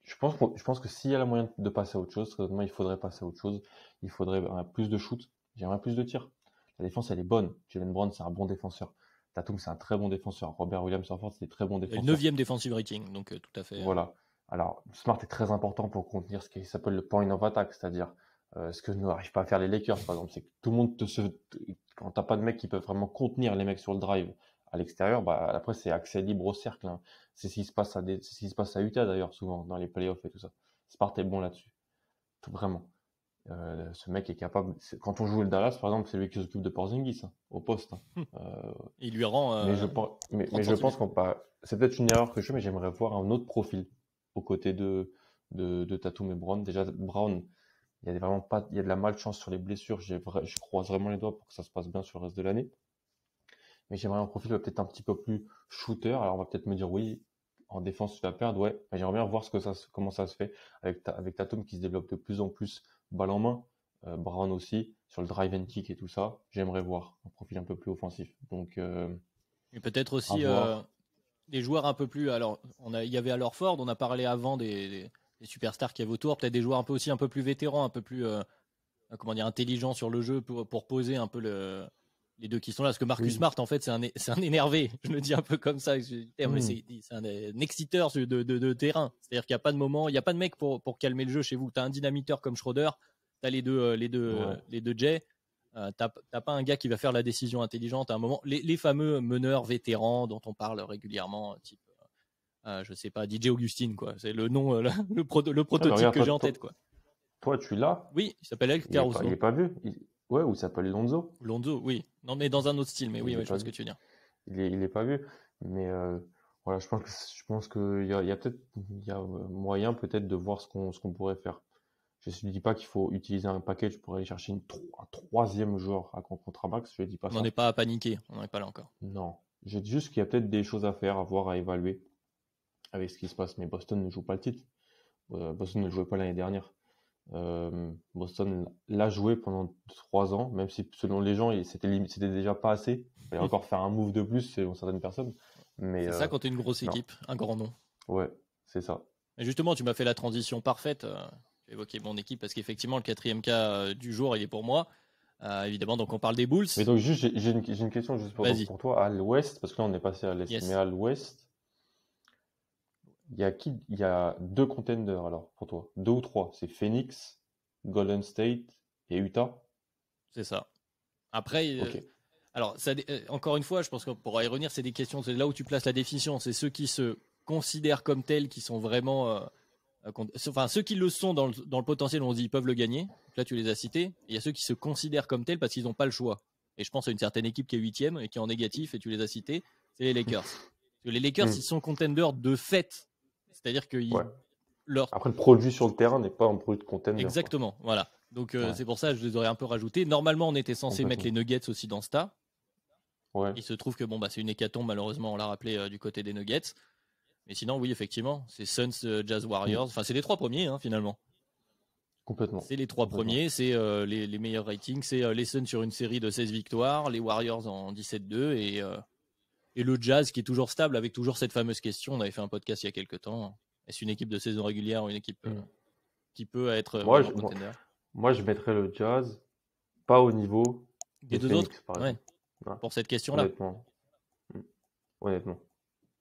Je pense que s'il y a la moyen de passer à autre chose, honnêtement, il faudrait passer à autre chose. Il faudrait plus de shoot. J'aimerais plus de tirs. La défense, elle est bonne. Jaylen Brown, c'est un bon défenseur. Tatum, c'est un très bon défenseur. Robert Williams, Horford, c'est des très bons Le défenseurs. 9e defensive rating, donc tout à fait. Voilà. Alors, Smart est très important pour contenir ce qui s'appelle le point of attack, c'est-à-dire ce que n'arrivent pas à faire les Lakers, par exemple. C'est que tout le monde quand t'as pas de mecs qui peuvent vraiment contenir les mecs sur le drive à l'extérieur, bah, après, c'est accès libre au cercle, hein. C'est ce qui se passe c'est ce qui se passe à Utah, d'ailleurs, souvent, dans les playoffs et tout ça. Smart est bon là-dessus. Vraiment. Ce mec est capable. Quand on joue le Dallas, par exemple, c'est lui qui s'occupe de Porzingis, hein, au poste, hein. Il lui rend. Mais je pense qu'on pas. C'est peut-être une erreur que je fais, mais j'aimerais voir un autre profil aux côtés de Tatum et Brown. Déjà, Brown, il y a vraiment pas, il y a de la malchance sur les blessures. Je croise vraiment les doigts pour que ça se passe bien sur le reste de l'année. Mais j'aimerais un profil peut-être un petit peu plus shooter. Alors, on va peut-être me dire, oui, en défense, tu vas perdre. Ouais, mais j'aimerais bien voir comment ça se fait avec Tatum qui se développe de plus en plus balle en main. Brown aussi, sur le drive and kick et tout ça. J'aimerais voir un profil un peu plus offensif. Donc, Et peut-être à aussi voir. des joueurs un peu plus. Alors, il y avait alors Ford, on a parlé avant des superstars qui avaient autour. Peut-être des joueurs un peu plus vétérans, un peu plus comment dire, intelligents sur le jeu pour poser un peu les deux qui sont là. Parce que Marcus Oui. Smart, en fait, c'est un énervé. Je le dis un peu comme ça. Mais c'est un exciteur de terrain. C'est-à-dire qu'il n'y a pas de moment, il n'y a pas de mec pour calmer le jeu chez vous. Tu as un dynamiteur comme Schroeder, tu as les deux Jay. T'as pas un gars qui va faire la décision intelligente à un moment. Les fameux meneurs vétérans dont on parle régulièrement, type, je sais pas, DJ Augustine, quoi. C'est le nom, le prototype Regarde, que j'ai en tête, quoi. toi, tu l'as. Oui, il s'appelle El Caruso. Il est pas vu. Ouais, ou il s'appelle Lonzo. Lonzo, oui. Non, mais dans un autre style, mais oui, Il est je pas vois ce que vu. tu veux dire. Il est pas vu. Mais voilà, je pense qu'il y a peut-être moyen peut-être de voir ce qu'on pourrait faire. Je ne dis pas qu'il faut utiliser un package pour aller chercher un troisième joueur à contre max. Je ne dis pas On n'en ça. est pas à paniquer, on n'en est pas là encore. Non. Je dis juste qu'il y a peut-être des choses à faire, à voir, à évaluer avec ce qui se passe. Mais Boston ne joue pas le titre. Boston ne jouait pas l'année dernière. Boston l'a joué pendant 3 ans, même si selon les gens, c'était déjà pas assez. Il fallait encore faire un move de plus selon certaines personnes. Mais C'est ça quand tu es une grosse non. équipe, un grand nom. Ouais, c'est ça. Et justement, tu m'as fait la transition parfaite. J'ai évoqué mon équipe parce qu'effectivement, le 4e cas du jour, il est pour moi. Évidemment, donc on parle des Bulls. Mais donc juste, j'ai une question juste Vas-y. pour toi à l'ouest, parce que là on est passé à l'est, Yes. mais à l'ouest, il y a 2 contenders alors pour toi, 2 ou 3, c'est Phoenix, Golden State et Utah. C'est ça. Après, Ok. alors, encore une fois, je pense que pour y revenir, c'est des questions, c'est là où tu places la définition. C'est ceux qui se considèrent comme tels, qui sont vraiment. Enfin, ceux qui le sont dans le potentiel, on se dit ils peuvent le gagner. Donc là, tu les as cités. Et il y a ceux qui se considèrent comme tels parce qu'ils n'ont pas le choix. Et je pense à une certaine équipe qui est 8e et qui est en négatif, et tu les as cités, c'est les Lakers. Parce que les Lakers, ils sont contenders de fait. C'est-à-dire que Ouais. leur. Après, le produit sur le terrain n'est pas un produit de contender. Exactement, Quoi. voilà. Donc Ouais. c'est pour ça que je les aurais un peu rajoutés. Normalement, on était censé mettre les Complètement. Nuggets aussi dans ce tas. Ouais. Il se trouve que bon, bah, c'est une hécatombe, malheureusement, on l'a rappelé du côté des Nuggets. Mais sinon, oui, effectivement, c'est Suns, Jazz, Warriors. Enfin, c'est les 3 premiers, hein, finalement. Complètement. C'est les 3 premiers, c'est les meilleurs ratings. C'est les Suns sur une série de 16 victoires, les Warriors en 17-2 et le Jazz qui est toujours stable avec toujours cette fameuse question. On avait fait un podcast il y a quelques temps. Est-ce une équipe de saison régulière ou une équipe qui peut être vraiment contender? Moi, je mettrais le Jazz pas au niveau des deux Phoenix, autres, par ouais, exemple. Ouais. pour cette question-là. Honnêtement. Honnêtement.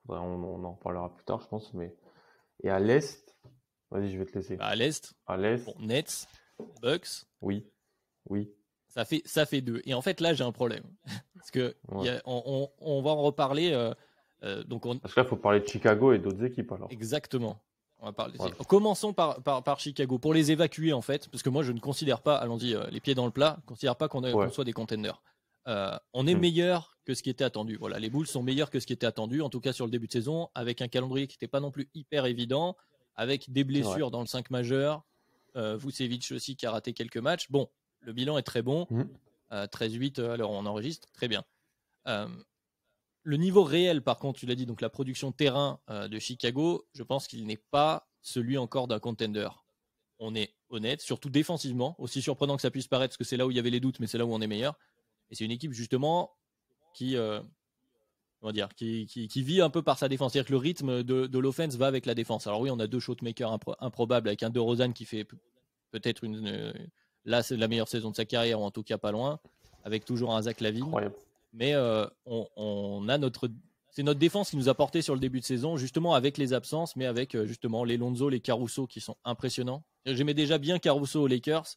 On en parlera plus tard, je pense. Et à l'Est, vas-y, je vais te laisser. Bah, à l'Est, À l'Est, bon, Nets, Bucks, oui. ça fait 2. Et en fait, là, j'ai un problème. Parce que on va en reparler. Parce que là, il faut parler de Chicago et d'autres équipes, alors. Exactement. On va parler. Voilà. Commençons par Chicago. Pour les évacuer, en fait, parce que moi, je ne considère pas, allons-y, les pieds dans le plat, je ne considère pas qu'on soit des contenders. On est meilleur que ce qui était attendu. Voilà, les Bulls sont meilleurs que ce qui était attendu, en tout cas sur le début de saison, avec un calendrier qui n'était pas non plus hyper évident, avec des blessures dans le 5 majeur. Vucevic aussi qui a raté quelques matchs. Bon, le bilan est très bon. 13-8 à l'heure où on enregistre, très bien. Le niveau réel, par contre, tu l'as dit, donc la production terrain de Chicago, je pense qu'il n'est pas celui encore d'un contender. On est honnête, surtout défensivement, aussi surprenant que ça puisse paraître, parce que c'est là où il y avait les doutes, mais c'est là où on est meilleur. Et c'est une équipe justement qui vit un peu par sa défense. C'est-à-dire que le rythme de l'offense va avec la défense. Alors oui, on a 2 shotmakers improbables avec un DeRozan qui fait peut-être là c'est la meilleure saison de sa carrière, ou en tout cas pas loin, avec toujours un Zach LaVine. Incroyable. mais on a c'est notre défense qui nous a porté sur le début de saison, justement avec les absences, mais avec justement les Lonzo, les Caruso qui sont impressionnants. J'aimais déjà bien Caruso aux Lakers,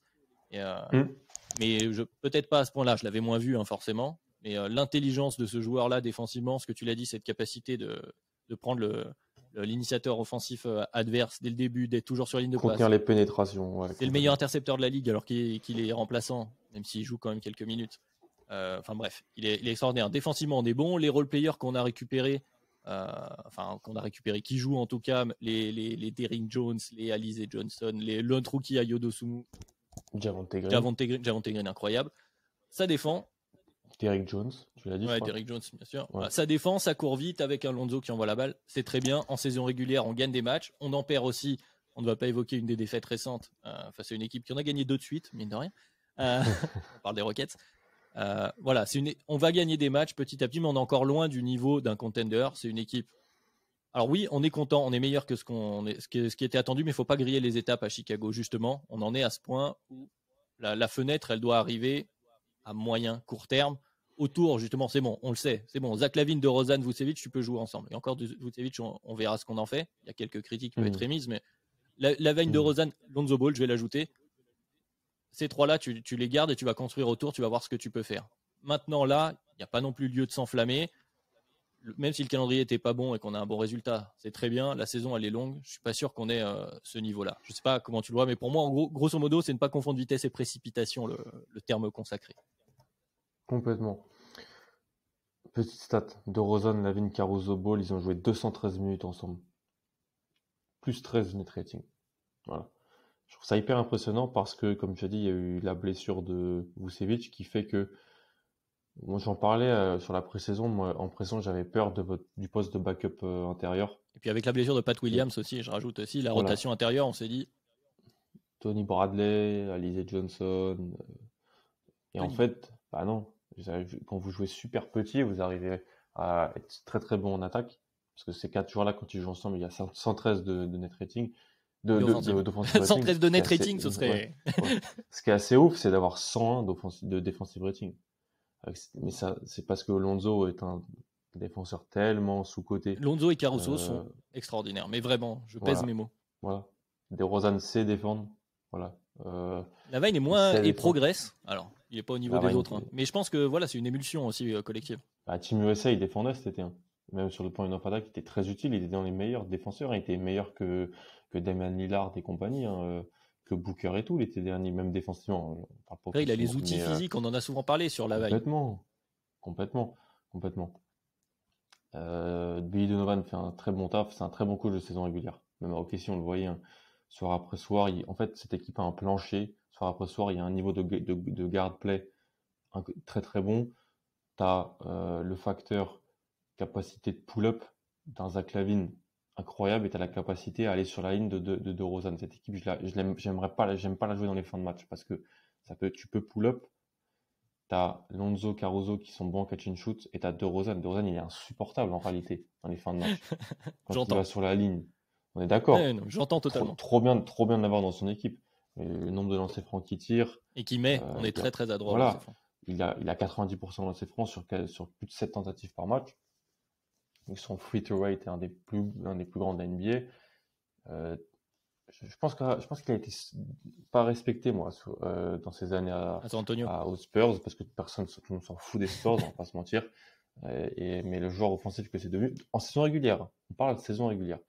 mais peut-être pas à ce point-là, je l'avais moins vu forcément. Mais l'intelligence de ce joueur-là défensivement, ce que tu l'as dit, cette capacité de prendre l'initiateur offensif adverse dès le début, d'être toujours sur la ligne de passe. Contenir les pénétrations. C'est le meilleur intercepteur de la ligue alors qu'il est remplaçant, même s'il joue quand même quelques minutes. Enfin bref, il est extraordinaire. Défensivement, on est bon. Les role-players qu'on a récupérés, qui jouent en tout cas, les Derrick Jones, les Alize Johnson, l'autre rookie Ayo Dosunmu, Javonte Green, incroyable. Ça défend. Derrick Jones, tu l'as dit. Ouais, Derrick Jones, bien sûr. Ouais. Ça défend, ça court vite avec un Lonzo qui envoie la balle. C'est très bien. En saison régulière, on gagne des matchs. On en perd aussi. On ne va pas évoquer une des défaites récentes face à une équipe qui en a gagné 2 de suite, mine de rien. On parle des Rockets. Voilà, on va gagner des matchs petit à petit, mais on est encore loin du niveau d'un contender. C'est une équipe. Alors oui, on est content, on est meilleur que ce qui était attendu, mais il ne faut pas griller les étapes à Chicago, justement. On en est à ce point où la fenêtre, elle doit arriver à moyen, court terme. Autour, justement, c'est bon, on le sait, c'est bon. Zach LaVine, DeRozan, Vucevic, tu peux jouer ensemble. Et encore, Vucevic, on verra ce qu'on en fait. Il y a quelques critiques qui peuvent être émises, mais LaVine, DeRozan, Lonzo Ball, je vais l'ajouter. Ces trois-là, tu les gardes et tu vas construire autour, tu vas voir ce que tu peux faire. Maintenant, là, il n'y a pas non plus lieu de s'enflammer. Même si le calendrier n'était pas bon et qu'on a un bon résultat, c'est très bien. La saison, elle est longue. Je ne suis pas sûr qu'on ait ce niveau-là. Je ne sais pas comment tu le vois, mais pour moi, en gros, grosso modo, c'est ne pas confondre vitesse et précipitation, le terme consacré. Complètement. Petite stat, DeRozan, LaVine, Caruso, Ball, ils ont joué 213 minutes ensemble. Plus 13 net rating. Voilà. Je trouve ça hyper impressionnant parce que, comme tu as dit, il y a eu la blessure de Vucevic qui fait que, moi j'en parlais sur la pré-saison, moi en pré-saison j'avais peur du poste de backup intérieur. Et puis avec la blessure de Pat Williams aussi, je rajoute aussi la rotation intérieure, on s'est dit. Tony Bradley, Alize Johnson. Et en fait, bah non. Quand vous jouez super petit, vous arrivez à être très très bon en attaque. Parce que ces 4 joueurs-là, quand ils jouent ensemble, il y a 113 de net rating. D'offensive rating. 113 de net rating, ce serait. Ouais. Ce qui est assez ouf, c'est d'avoir 101 de defensive rating. Mais ça, c'est parce que Lonzo est un défenseur tellement sous-coté. Lonzo et Caruso sont extraordinaires. Mais vraiment, je pèse mes mots. Voilà. DeRozan sait défendre. Voilà. LaVine est moins et progresse. Alors, il n'est pas au niveau des autres. Mais je pense que voilà, c'est une émulsion aussi collective. Team USA, il défendait cet été. Même sur le plan d'une attaque, il était très utile. Il était dans les meilleurs défenseurs. Il était meilleur que Damian Lillard et compagnie, que Booker et tout l'été dernier, même défensivement. Après, il a les outils physiques, on en a souvent parlé sur LaVine. Complètement. Billy Donovan fait un très bon taf. C'est un très bon coach de saison régulière. Même à OKC, on le voyait. Soir après soir, en fait, cette équipe a un plancher. Soir après soir, il y a un niveau de guard play très très bon. Tu as le facteur capacité de pull-up d'un Zach LaVine incroyable et tu as la capacité à aller sur la ligne de DeRozan. Cette équipe, j'aime pas la jouer dans les fins de match parce que tu peux pull-up. Tu as Lonzo, Caruso qui sont bons en catch and shoot et tu as DeRozan. DeRozan, il est insupportable en réalité dans les fins de match. Quand il va sur la ligne. On est d'accord. Ouais, j'entends totalement. Trop bien de l'avoir dans son équipe. Le nombre de lancers francs qu'il tire. Et qui met, on est très très adroit. Voilà. Il a 90% de lancers francs sur plus de 7 tentatives par match. Son free throw rate est un des plus grands de la NBA. Je pense qu'il a été pas respecté, moi, dans ces années aux Spurs, parce que tout le monde s'en fout des Spurs, on va pas se mentir. Mais le joueur offensif que c'est devenu, en saison régulière, on parle de saison régulière.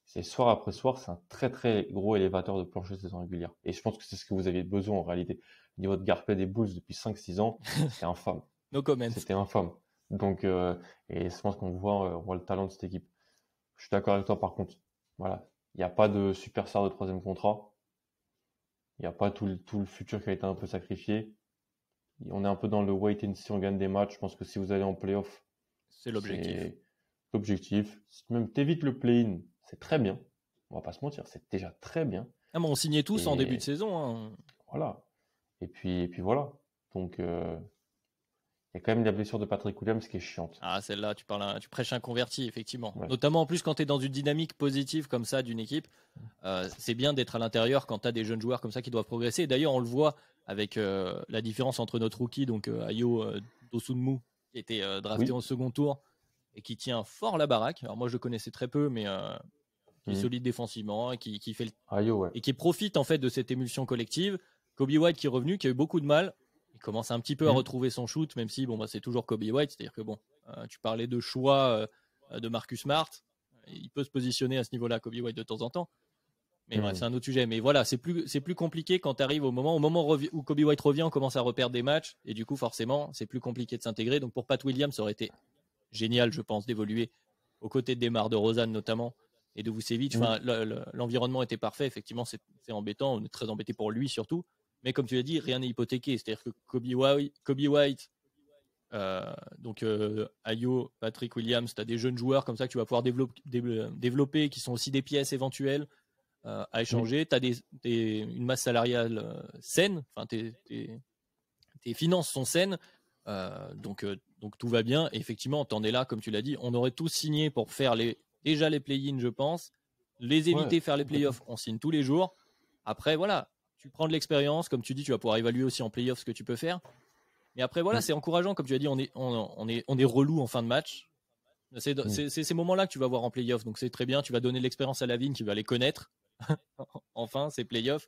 C'est soir après soir, c'est un très très gros élévateur de plancher de saison régulière. Et je pense que c'est ce que vous avez besoin en réalité. Au niveau de Garpet des Bulls depuis 5-6 ans, c'était infâme. No comment. C'était infâme. Donc, et je pense qu'on voit le talent de cette équipe. Je suis d'accord avec toi par contre. Voilà. Il n'y a pas de superstar de 3e contrat. Il n'y a pas tout le futur qui a été un peu sacrifié. On est un peu dans le wait and see, on gagne des matchs. Je pense que si vous allez en playoff, c'est l'objectif. Si même t'évites le play-in, c'est très bien. On va pas se mentir, c'est déjà très bien. Ah, mais on signait tous en début de saison. Voilà. Et puis voilà. Donc, il y a quand même la blessure de Patrick Williams qui est chiante. Ah, celle-là, tu prêches un converti, effectivement. Ouais. Notamment en plus quand tu es dans une dynamique positive comme ça d'une équipe. C'est bien d'être à l'intérieur quand tu as des jeunes joueurs comme ça qui doivent progresser. D'ailleurs, on le voit avec la différence entre notre rookie, donc Ayo Dosunmu, qui a été drafté Oui. au second tour et qui tient fort la baraque. Alors moi, je le connaissais très peu, mais qui est solide défensivement et qui fait Ayo, ouais. et qui profite en fait de cette émulsion collective. Kobe White qui est revenu, qui a eu beaucoup de mal. Il commence un petit peu à retrouver son shoot, même si c'est toujours Kobe White. C'est-à-dire que tu parlais de choix de Marcus Smart. Il peut se positionner à ce niveau-là, Kobe White, de temps en temps. Mais bref, c'est un autre sujet. Mais voilà, c'est plus compliqué quand tu arrives au moment où Kobe White revient, on commence à reperdre des matchs. Et du coup, forcément, c'est plus compliqué de s'intégrer. Donc pour Pat Williams, ça aurait été génial, je pense, d'évoluer aux côtés de Demar DeRozan notamment et de Vucevic. L'environnement était parfait. Effectivement, c'est embêtant. On est très embêté pour lui surtout. Mais comme tu l'as dit, rien n'est hypothéqué. C'est-à-dire que Kobe White Ayo, Patrick Williams, tu as des jeunes joueurs comme ça que tu vas pouvoir développer qui sont aussi des pièces éventuelles à échanger. Tu as une masse salariale saine. Enfin, tes finances sont saines. Donc tout va bien. Et effectivement, t'en es là, comme tu l'as dit. On aurait tous signé pour faire déjà les play-in, je pense. Les éviter, faire les playoffs, on signe tous les jours. Après, voilà, tu prends de l'expérience. Comme tu dis, tu vas pouvoir évaluer aussi en playoffs ce que tu peux faire. Mais après, voilà, c'est encourageant. Comme tu as dit, on est relou en fin de match. C'est ces moments-là que tu vas voir en playoffs. Donc c'est très bien. Tu vas donner de l'expérience à Lavigne qui va les connaître. Enfin, ces playoffs.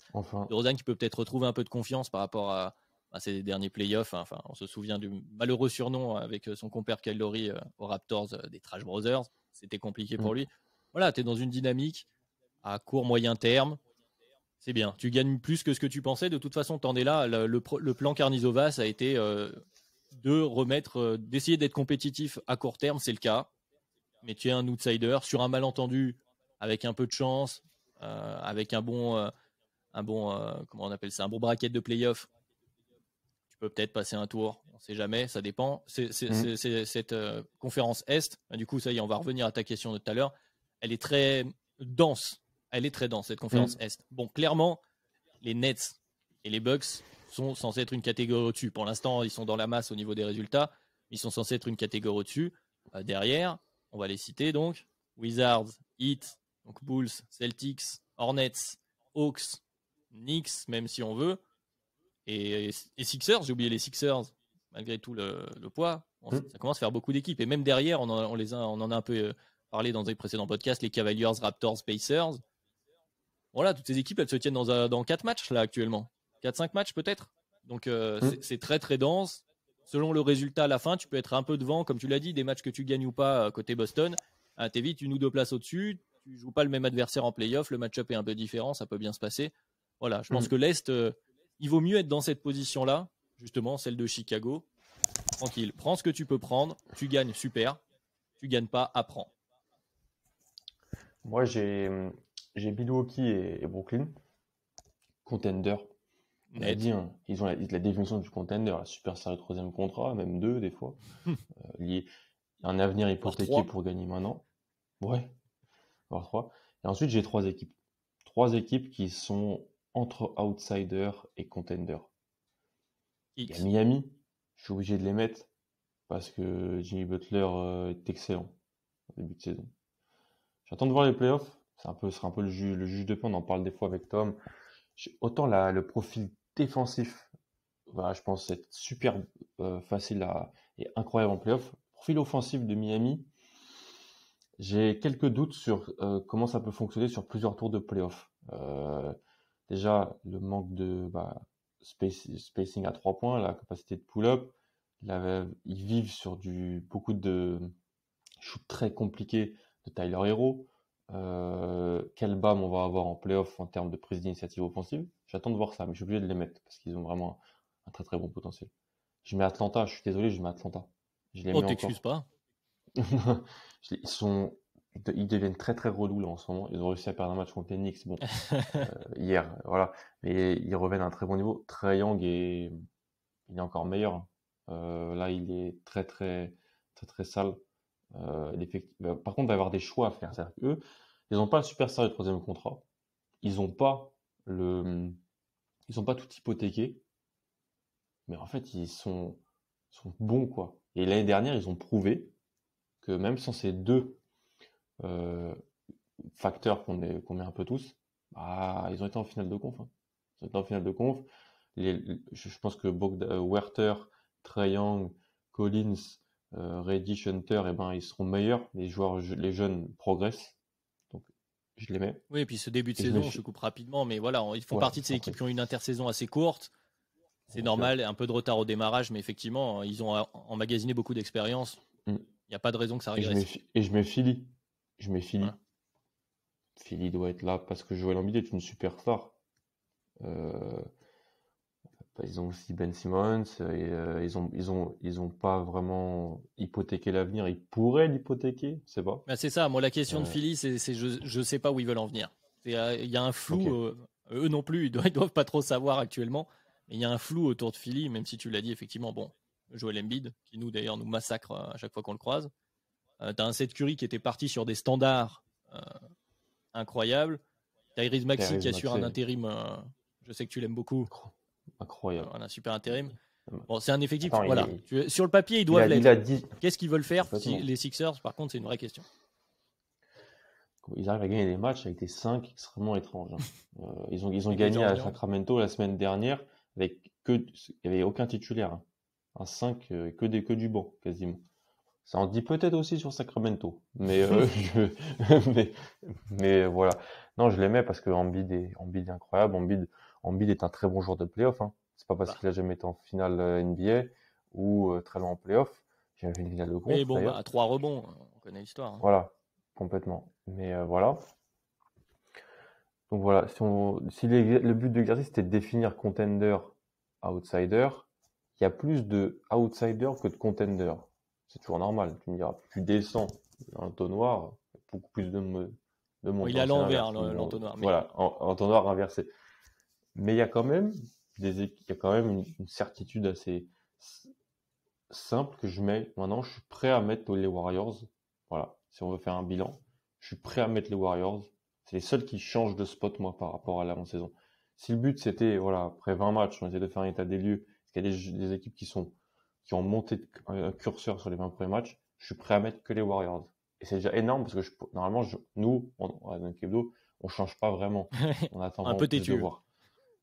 DeRozan qui peut peut-être retrouver un peu de confiance par rapport à ces derniers playoffs. Enfin, on se souvient du malheureux surnom avec son compère Kyle Lowry aux Raptors des Trash Brothers. C'était compliqué pour lui. Voilà, tu es dans une dynamique à court, moyen terme. C'est bien. Tu gagnes plus que ce que tu pensais. De toute façon, tu en es là. Le plan Karnizova, ça a été d'essayer d'être compétitif à court terme. C'est le cas. Mais tu es un outsider sur un malentendu avec un peu de chance, avec un bon comment on appelle ça, un bon bracket de playoff. Tu peux peut-être passer un tour, on ne sait jamais, ça dépend. C'est cette conférence Est, du coup, ça y est, on va revenir à ta question de tout à l'heure. Elle est très dense. Elle est très dense, cette conférence Est. Bon, clairement, les Nets et les Bucks sont censés être une catégorie au-dessus. Pour l'instant, ils sont dans la masse au niveau des résultats. Ils sont censés être une catégorie au-dessus. Derrière, on va les citer donc. Wizards, Heat, donc Bulls, Celtics, Hornets, Hawks, Knicks, même si on veut. Et Sixers, j'ai oublié les Sixers, malgré tout le poids. Ça commence à faire beaucoup d'équipes. Et même derrière, on en a un peu parlé dans des précédents podcasts, les Cavaliers, Raptors, Pacers. Voilà, toutes ces équipes, elles se tiennent dans 4 matchs là actuellement. 4-5 matchs peut-être. Donc c'est très très dense. Selon le résultat à la fin, tu peux être un peu devant, comme tu l'as dit, des matchs que tu gagnes ou pas côté Boston. T'es vite une ou deux places au-dessus. Tu joues pas le même adversaire en playoff. Le match-up est un peu différent, ça peut bien se passer. Voilà, je pense que l'Est, il vaut mieux être dans cette position-là, justement, celle de Chicago. Tranquille, prends ce que tu peux prendre. Tu gagnes, super. Tu gagnes pas, apprends. Moi, j'ai Milwaukee et Brooklyn. Contender. On a dit, hein, ils ont la définition du contender, la super série de troisième contrat, même 2 des fois. Un avenir hypothéqué pour gagner maintenant. Ouais, voire 3. Et ensuite, j'ai 3 équipes. 3 équipes qui sont entre outsider et contender. Il y a Miami, je suis obligé de les mettre parce que Jimmy Butler est excellent au début de saison. J'attends de voir les playoffs. Ce sera un peu le juge de paix. On en parle des fois avec Tom. Autant le profil défensif, je pense être super facile et incroyable en playoff. Profil offensif de Miami, j'ai quelques doutes sur comment ça peut fonctionner sur plusieurs tours de playoff. Déjà, le manque de spacing à 3 points, la capacité de pull-up. Ils vivent sur beaucoup de shoots très compliqués de Tyler Hero. Quel BAM on va avoir en playoff en termes de prise d'initiative offensive. J'attends de voir ça, mais je suis obligé de les mettre parce qu'ils ont vraiment un très très bon potentiel. Je mets Atlanta, je suis désolé, je mets Atlanta. Je les mets t'excuses encore. Pas. Ils deviennent très très relous là en ce moment. Ils ont réussi à perdre un match contre les Knicks, hier, voilà. Mais ils reviennent à un très bon niveau. Trae Young il est encore meilleur. Là, il est très très très très sale. Par contre, il va y avoir des choix à faire. C'est-à-dire qu'eux, ils n'ont pas le super sérieux de troisième contrat. Ils n'ont pas tout hypothéqué. Mais en fait, ils sont bons, quoi. Et l'année dernière, ils ont prouvé que même sans ces 2 facteurs qu'on met un peu tous, ils ont été en finale de conf. Ils ont été en finale de conf. Je pense que Werther, Trae Young, Collins, Reddish, Hunter, ils seront meilleurs. Les jeunes progressent. Donc, je les mets. Oui, et puis ce début de Et je saison, me je coupe rapidement, mais voilà, ils font Ouais, partie de je ces t'en prie. équipes qui ont une intersaison assez courte. C'est Bien sûr. normal, un peu de retard au démarrage, mais effectivement, ils ont emmagasiné beaucoup d'expérience. Mm. Il n'y a pas de raison que ça Et régresse. je mets Philly. Je mets Voilà. Philly. Philly doit être là parce que Joel Embiid est une superstar. Euh, Ils ont aussi Ben Simmons et ils ont pas vraiment hypothéqué l'avenir. Ils pourraient l'hypothéquer, je sais pas. Ben, c'est ça, moi la question de Euh, Philly, je ne sais pas où ils veulent en venir. Il y a un ok. flou, eux non plus, ils doivent pas trop savoir actuellement. Mais il y a un flou autour de Philly, même si tu l'as dit, effectivement, bon, Joel Embiid, qui nous d'ailleurs nous massacre à chaque fois qu'on le croise. Tu as un Seth Curry qui était parti sur des standards incroyables. Tyrese Maxey qui Tyrese assure un Maxey, intérim, je sais que tu l'aimes beaucoup, incroyable. un super intérim. Bon, c'est un effectif, Attends, voilà. Sur le papier, ils doivent il l'être. a 10 Qu'est-ce qu'ils veulent faire complètement. les Sixers, par contre, c'est une vraie question. Ils arrivent à gagner des matchs avec des 5 extrêmement étranges, hein. Ils ont Avec des gagné à Georgians. Sacramento la semaine dernière il y avait aucun titulaire, hein. Un 5 que du banc, quasiment. Ça en dit peut-être aussi sur Sacramento, mais, mais, mais voilà. Non, je l'aimais parce que Embiid est incroyable. Embiid est un très bon joueur de playoff, hein. C'est pas parce Bah, qu'il a jamais été en finale NBA ou très loin en playoff. J'ai jamais fait une finale de oui, conf bon, bah, d'ailleurs. à 3 rebonds, on connaît l'histoire, hein. Voilà, complètement. Mais voilà. Donc voilà, si le but de l'exercice c'était de définir contender, outsider, il y a plus de outsider que de contender. C'est toujours normal. Tu me diras, plus tu descends dans l'entonnoir, il y a beaucoup plus de Bon, monde. il est à Non, c'est l'envers, l'inverse. l'entonnoir. Mais Voilà, entonnoir inversé. Mais il y a quand même il y a quand même une certitude assez simple que je mets. Maintenant, je suis prêt à mettre les Warriors. Voilà, si on veut faire un bilan, je suis prêt à mettre les Warriors. C'est les seuls qui changent de spot, moi, par rapport à l'avant-saison. Si le but c'était, voilà, après 20 matchs, on essaie de faire un état des lieux, parce qu'il y a des équipes qui ont monté un curseur sur les 20 premiers matchs, je suis prêt à mettre que les Warriors. Et c'est déjà énorme parce que normalement, nous, à notre hebdo, on change pas vraiment. On attend un vraiment peu plus de têtu. voir.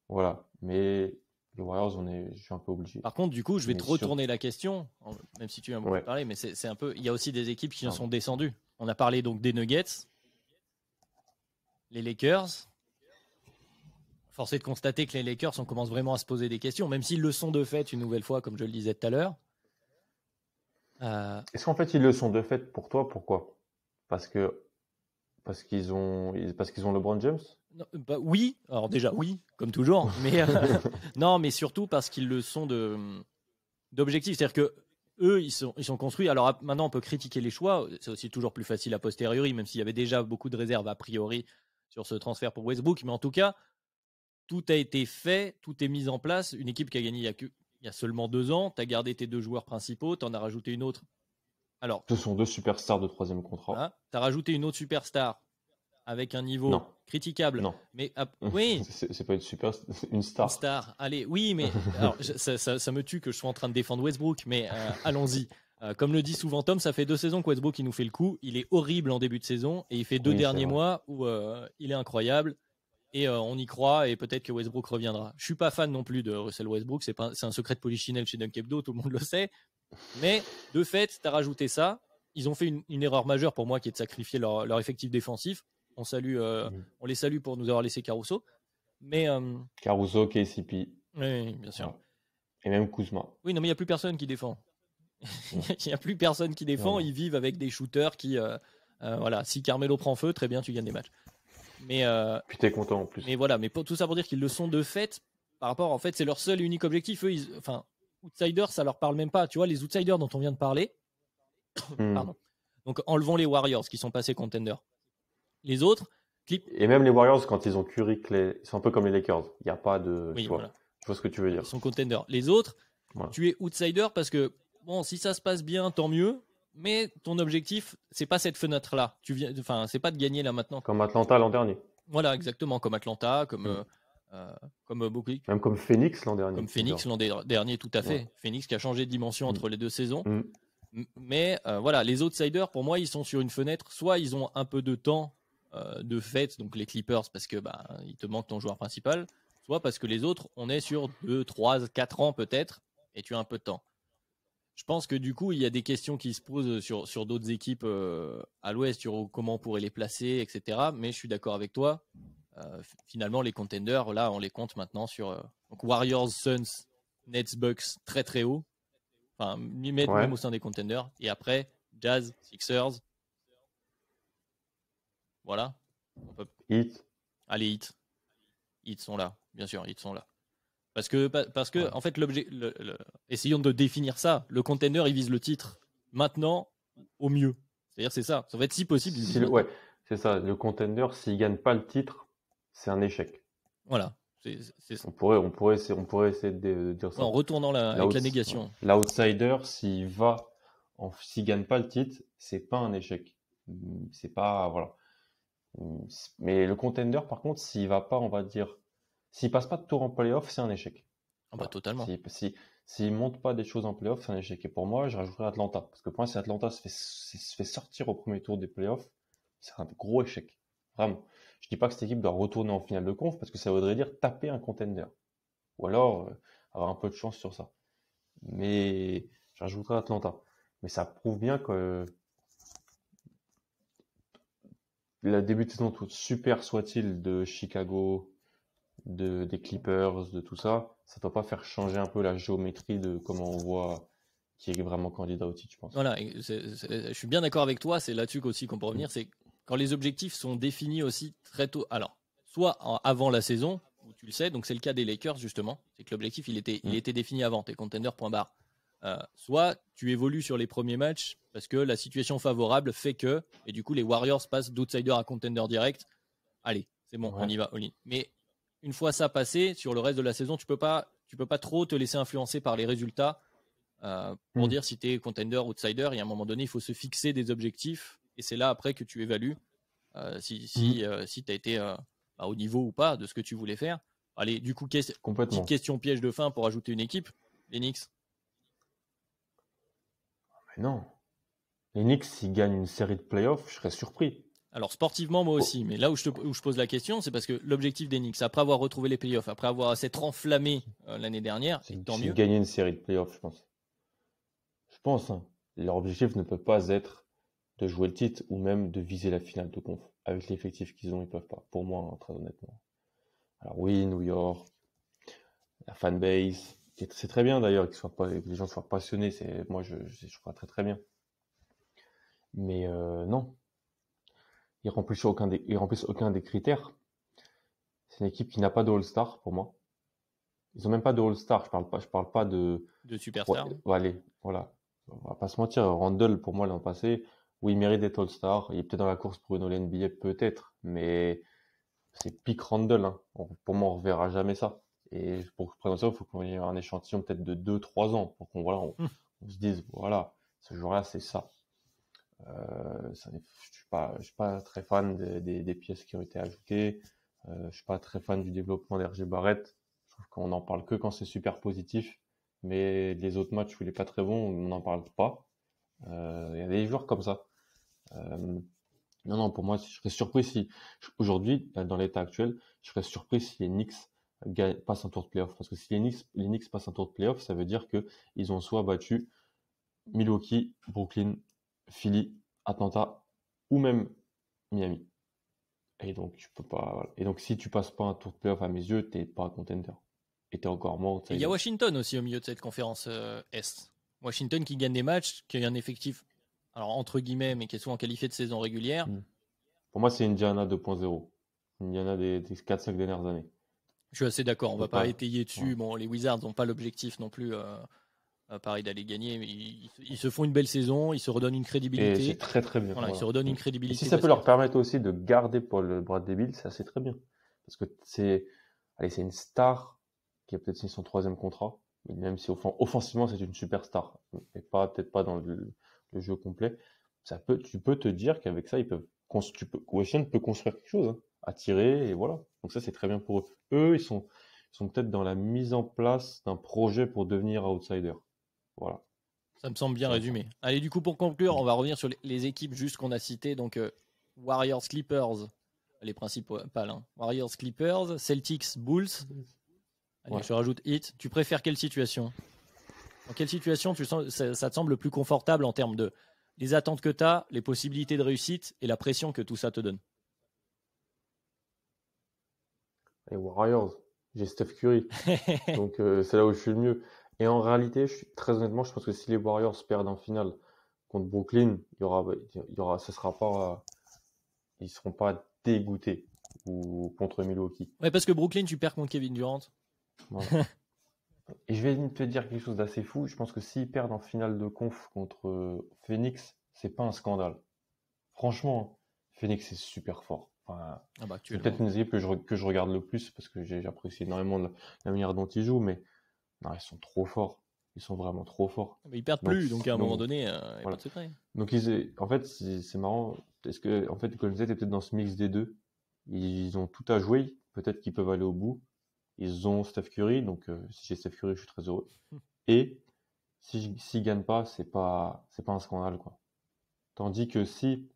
Voilà. Mais les Warriors, je suis un peu obligé. Par contre, du coup, je vais Mais te sur, retourner la question, même si tu as beaucoup ouais, parlé, mais c'est un peu. Il y a aussi des équipes qui en pardon. sont descendues. On a parlé donc des Nuggets, les Lakers. Force est de constater que les Lakers, on commence vraiment à se poser des questions, même s'ils le sont de fait une nouvelle fois, comme je le disais tout à l'heure. Est-ce qu'en fait ils le sont de fait pour toi? Pourquoi? Parce que parce qu'ils ont LeBron James? Non, bah, oui, alors déjà oui, comme toujours, mais non, mais surtout parce qu'ils le sont d'objectifs. C'est-à-dire que eux, ils sont construits. Alors maintenant, on peut critiquer les choix. C'est aussi toujours plus facile a posteriori, même s'il y avait déjà beaucoup de réserves a priori sur ce transfert pour Westbrook. Mais en tout cas, tout a été fait, tout est mis en place. Une équipe qui a gagné il y a seulement 2 ans. Tu as gardé tes 2 joueurs principaux, tu en as rajouté une autre. Alors, Ce sont deux superstars de troisième contrat. voilà, tu as rajouté une autre superstar avec un Non, niveau critiquable. non. Mais oui, C'est pas une une star. star. Allez, oui, mais alors, ça me tue que je sois en train de défendre Westbrook, mais allons-y. Comme le dit souvent Tom, ça fait 2 saisons que Westbrook il nous fait le coup. Il est horrible en début de saison et il fait 2 Oui, c'est derniers vrai. mois où il est incroyable et on y croit et peut-être que Westbrook reviendra. Je suis pas fan non plus de Russell Westbrook, c'est un secret de polichinelle chez Dunk Hebdo, tout le monde le sait. Mais de fait, tu as rajouté ça. Ils ont fait une erreur majeure pour moi qui est de sacrifier leur effectif défensif. On les salue pour nous avoir laissé Caruso. Mais Caruso, KCP, oui, bien sûr. voilà. Et même Kuzma. Oui, non, mais il n'y a plus personne qui défend. Non, Il n'y a plus personne qui défend. non. Ils vivent avec des shooters qui, voilà, si Carmelo prend feu, très bien, tu gagnes des matchs. Mais, Puis t'es content en mais plus. voilà, mais tout ça pour dire qu'ils le sont de fait. Par rapport, en fait, c'est leur seul et unique objectif. Eux, enfin, outsiders, ça leur parle même pas. Tu vois, les outsiders dont on vient de parler, Hmm. pardon. Donc, enlevons les Warriors qui sont passés contenders. Les autres, Et même les Warriors, quand ils ont Curry, Clay, ils sont un peu comme les Lakers. Il n'y a pas de, oui, tu vois. voilà, Je vois ce que tu veux ils dire. sont contenders. Les autres, Voilà. tu es outsider parce que, bon, si ça se passe bien, tant mieux. Mais ton objectif, c'est pas cette fenêtre-là. Enfin, c'est pas de gagner là maintenant. Comme Atlanta l'an dernier. Voilà, exactement, comme Atlanta, Hmm. comme beaucoup, Même comme Phoenix l'an dernier. comme Phoenix l'an dernier, tout à Ouais. fait. Phoenix qui a changé de dimension Hmm. entre les 2 saisons. Hmm. Mais voilà, les outsiders, pour moi, ils sont sur une fenêtre. Soit ils ont un peu de temps de fait, donc les Clippers, parce que bah, il te manque ton joueur principal. Soit parce que les autres, on est sur 2, 3, 4 ans peut-être, et tu as un peu de temps. Je pense que du coup, il y a des questions qui se posent sur d'autres équipes à l'Ouest, sur comment on pourrait les placer, etc. Mais je suis d'accord avec toi. Finalement, les contenders, là, on les compte maintenant sur donc Warriors, Suns, Nets, Bucks, très très haut. Enfin, même Ouais. au sein des contenders. Et après, Jazz, Sixers, voilà. On peut... Heat. Allez, Heat. Heat sont là, bien sûr, Heat sont là. Parce que Ouais. en fait, essayons de définir ça. Le contender, il vise le titre maintenant au mieux. C'est-à-dire, c'est ça. Ça va être si possible, il vise Ouais, maintenant. c'est ça. Le contender, s'il gagne pas le titre, c'est un échec. Voilà. C'est ça. On pourrait essayer de dire En ça. retournant avec la négation. L'outsider, s'il gagne pas le titre, c'est pas un échec. C'est pas, voilà. Mais le contender, par contre, s'il va pas, on va dire, s'il passe pas de tour en playoff, c'est un échec. Ah bah Voilà. totalement. S'il monte pas des choses en playoff, c'est un échec. Et pour moi, je rajouterais Atlanta. Parce que pour moi, si Atlanta se fait sortir au premier tour des playoffs, c'est un gros échec. Vraiment. Je dis pas que cette équipe doit retourner en finale de conf, parce que ça voudrait dire taper un contender. Ou alors, avoir un peu de chance sur ça. Mais je rajouterais Atlanta. Mais ça prouve bien que le début de saison, tout super soit-il, de Chicago, des Clippers, de tout ça, ça ne doit pas faire changer un peu la géométrie de comment on voit qui est vraiment candidat au titre, je pense. Voilà. Je suis bien d'accord avec toi. C'est là-dessus aussi qu'on peut Mm. revenir. C'est quand les objectifs sont définis aussi très tôt. Alors, soit avant la saison, où tu le sais, donc c'est le cas des Lakers justement. C'est que l'objectif, il Mm. était défini avant. T'es contender, point barre. Soit tu évolues sur les premiers matchs parce que la situation favorable fait que, et du coup les Warriors passent d'outsider à contender direct. Allez, c'est bon, on Ouais. y va, all in. Mais une fois ça passé, sur le reste de la saison, tu peux pas trop te laisser influencer par les résultats pour Mm. dire si tu es contender, outsider. Et à un moment donné, il faut se fixer des objectifs et c'est là après que tu évalues si Mm. tu as été au niveau ou pas de ce que tu voulais faire. Allez, du coup, petite Complètement. question piège de fin pour ajouter une équipe. Les Knicks. Mais non. Les Knicks, s'ils gagnent une série de playoffs, je serais surpris. Alors sportivement, moi Oh. aussi, mais là où je pose la question, c'est parce que l'objectif des Knicks, après avoir retrouvé les playoffs, après avoir s'être enflammé l'année dernière, et tant C'est mieux. gagner une série de playoffs, je pense. Je pense, hein. Leur objectif ne peut pas être de jouer le titre ou même de viser la finale de conf. Avec l'effectif qu'ils ont, ils peuvent pas. Pour moi, hein, très honnêtement. Alors oui, New York, la fanbase, c'est très bien d'ailleurs que les gens soient passionnés. Moi, je crois très très bien. Mais non, ils remplissent aucun des critères. C'est une équipe qui n'a pas de All-Star pour moi. Ils ont même pas de All-Star. Je parle pas de. De superstar. Allez, voilà. On va pas se mentir. Randle, pour moi, l'an passé, oui, il mérite d'être All-Star. Il est peut-être dans la course pour une All-NBA, peut-être. Mais c'est pick Randle, hein. Pour moi, on reverra jamais ça. Et pour prendre ça, il faut qu'on ait un échantillon peut-être de 2-3 ans pour qu'on se dise, voilà, ce joueur-là, c'est ça. Je suis pas très fan des pièces qui ont été ajoutées. Je suis pas très fan du développement d'RG Barrett. Je trouve qu'on en parle que quand c'est super positif. Mais les autres matchs où il est pas très bon, on n'en parle pas. Il y a des joueurs comme ça. Non, non, pour moi, je serais surpris si, aujourd'hui, dans l'état actuel, je serais surpris si les Knicks passent un tour de playoff. Parce que si les Knicks passent un tour de playoff, ça veut dire que ils ont soit battu Milwaukee, Brooklyn, Philly, Atlanta ou même Miami. Et donc, tu peux pas, voilà. Et donc, si tu passes pas un tour de playoff à mes yeux, t'es pas un contender. Et t'es encore moins Et il y a outsider. Washington aussi au milieu de cette conférence Est. Washington qui gagne des matchs, qui a un effectif, alors entre guillemets, mais qui est souvent qualifié de saison régulière. Mm. Pour moi, c'est Indiana 2.0. Indiana des 4-5 dernières années. Je suis assez d'accord, Tu on peux va pas pas. étayer Ouais. dessus. Bon, les Wizards n'ont pas l'objectif non plus, pareil, d'aller gagner. Mais ils se font une belle saison, ils se redonnent une Et c'est crédibilité. très très bien. Voilà, ils se Voilà. redonnent Mm. une Et si crédibilité ça peut leur basket. permettre aussi de garder Paul Bradley Beal, c'est assez très bien. Parce que c'est une star qui a peut-être signé son troisième contrat, mais même si offensivement c'est une superstar, mais peut-être pas dans le jeu complet, tu peux te dire qu'avec ça, Washington peut construire quelque chose, hein, attirer, et voilà. Donc ça, c'est très bien pour eux. Eux, ils sont peut-être dans la mise en place d'un projet pour devenir outsider. Voilà, Ça me semble je bien dirais ça. résumé. Allez, du coup, pour conclure, Mm. on va revenir sur les équipes juste qu'on a citées. Donc, Warriors, Clippers, les principales. Hein. Warriors, Clippers, Celtics, Bulls. Allez, Ouais. je rajoute Heat. Tu préfères quelle situation? Dans quelle situation ça te semble le plus confortable en termes de les attentes que tu as, les possibilités de réussite et la pression que tout ça te donne? Les Warriors, j'ai Steph Curry. Donc c'est là où je suis le mieux. Et en réalité, très honnêtement, je pense que si les Warriors perdent en finale contre Brooklyn, ce sera pas, ils seront pas dégoûtés ou contre Milwaukee. Ouais, parce que Brooklyn, tu perds contre Kevin Durant. Voilà. Et je vais te dire quelque chose d'assez fou. Je pense que s'ils perdent en finale de conf contre Phoenix, c'est pas un scandale. Franchement, Phoenix c'est super fort. Enfin, c'est peut-être une équipe que je regarde le plus parce que j'apprécie énormément la manière dont ils jouent, mais non, ils sont trop forts. Ils sont vraiment trop forts. Mais ils perdent plus, donc à un moment donné, il n'y a voilà. pas de secret. Donc en fait, c'est marrant. Est-ce que en fait, Golden State est peut-être dans ce mix des deux. Ils ont tout à jouer. Peut-être qu'ils peuvent aller au bout. Ils ont Steph Curry, donc si j'ai Steph Curry, je suis très heureux. Et s'ils gagnent pas, c'est pas un scandale, quoi. Tandis que si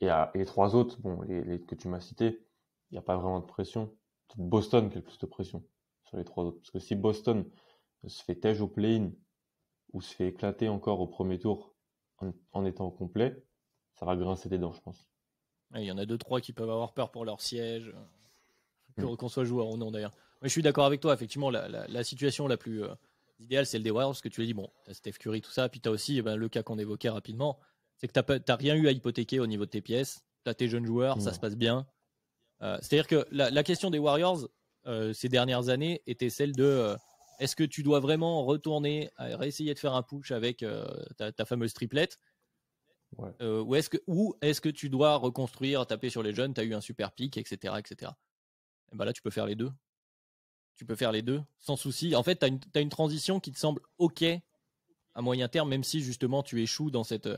et les trois autres, bon, les que tu m'as cités, il n'y a pas vraiment de pression. C'est Boston qui a le plus de pression sur les trois autres. Parce que si Boston se fait tège au play-in ou se fait éclater encore au premier tour en étant au complet, ça va grincer des dents, je pense. Il y en a 2-3 qui peuvent avoir peur pour leur siège, qu'on soit joueur ou non d'ailleurs. Mais je suis d'accord avec toi, effectivement, la situation la plus idéale, c'est le des Warriors, parce que tu l'as dit, bon, t'as Steph Curry, tout ça, puis t'as aussi le cas qu'on évoquait rapidement, c'est que t'as rien eu à hypothéquer au niveau de tes pièces, t'as tes jeunes joueurs, ça se passe bien. C'est-à-dire que la question des Warriors, ces dernières années, était celle de est-ce que tu dois vraiment retourner à réessayer de faire un push avec ta fameuse triplette, ou est-ce que tu dois reconstruire, taper sur les jeunes, tu as eu un super pic, etc. etc. Et ben là, tu peux faire les deux. Tu peux faire les deux sans souci. En fait, tu as une transition qui te semble OK à moyen terme, même si justement tu échoues dans cette.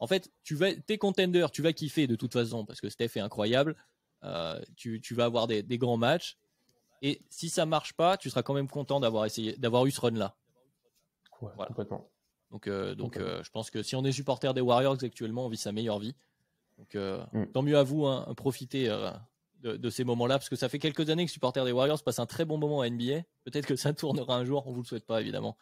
En fait, t'es contender, tu vas kiffer de toute façon parce que Steph est incroyable. Tu vas avoir des grands matchs. Et si ça marche pas, tu seras quand même content d'avoir eu ce run-là. Ouais, voilà. Complètement. Donc, je pense que si on est supporter des Warriors actuellement, on vit sa meilleure vie. Donc, tant mieux à vous, hein, profitez de ces moments-là, parce que ça fait quelques années que supporter des Warriors passe un très bon moment à NBA. Peut-être que ça tournera un jour, on vous le souhaite pas évidemment.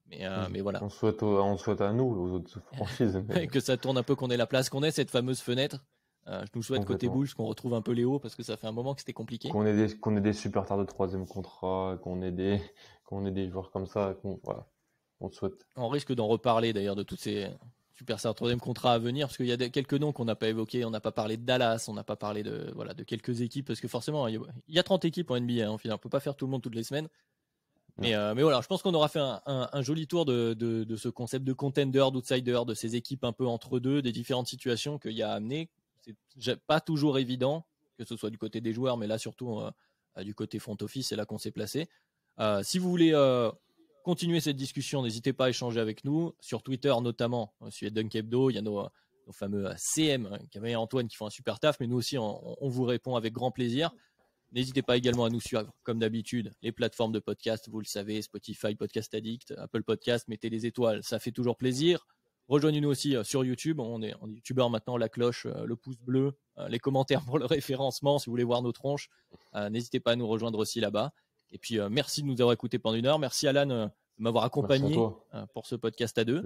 Mais voilà. On souhaite à nous, aux autres franchises. Que ça tourne un peu, qu'on ait la place, qu'on ait cette fameuse fenêtre. Je nous souhaite côté Bulls qu'on retrouve un peu Léo, parce que ça fait un moment que c'était compliqué. Qu'on ait des superstars de troisième contrat, qu'on ait des joueurs comme ça, voilà. On le souhaite. On risque d'en reparler d'ailleurs de toutes ces superstars de troisième contrat à venir, parce qu'il y a quelques noms qu'on n'a pas évoqués. On n'a pas parlé de Dallas, on n'a pas parlé de quelques équipes, parce que forcément, il y a 30 équipes en NBA. Hein, on ne peut pas faire tout le monde toutes les semaines. Mais voilà, je pense qu'on aura fait un joli tour de ce concept de contender, d'outsider, de ces équipes un peu entre deux, des différentes situations qu'il y a à amener. C'est pas toujours évident, que ce soit du côté des joueurs, mais là surtout du côté front office, c'est là qu'on s'est placé. Si vous voulez continuer cette discussion, n'hésitez pas à échanger avec nous, sur Twitter notamment, sur Dunk Hebdo, il y a nos fameux CM, Camille et Antoine, qui font un super taf, mais nous aussi, on vous répond avec grand plaisir. N'hésitez pas également à nous suivre, comme d'habitude, les plateformes de podcast, vous le savez, Spotify, Podcast Addict, Apple Podcast, mettez les étoiles, ça fait toujours plaisir. Rejoignez-nous aussi sur YouTube, on est youtubeur maintenant, la cloche, le pouce bleu, les commentaires pour le référencement, si vous voulez voir nos tronches, n'hésitez pas à nous rejoindre aussi là-bas. Et puis merci de nous avoir écoutés pendant 1 heure, merci Alan de m'avoir accompagné pour ce podcast à deux.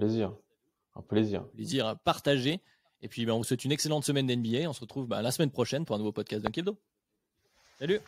Un plaisir partagé. Et puis on vous souhaite une excellente semaine d'NBA, on se retrouve la semaine prochaine pour un nouveau podcast Dunk Hebdo. Salut.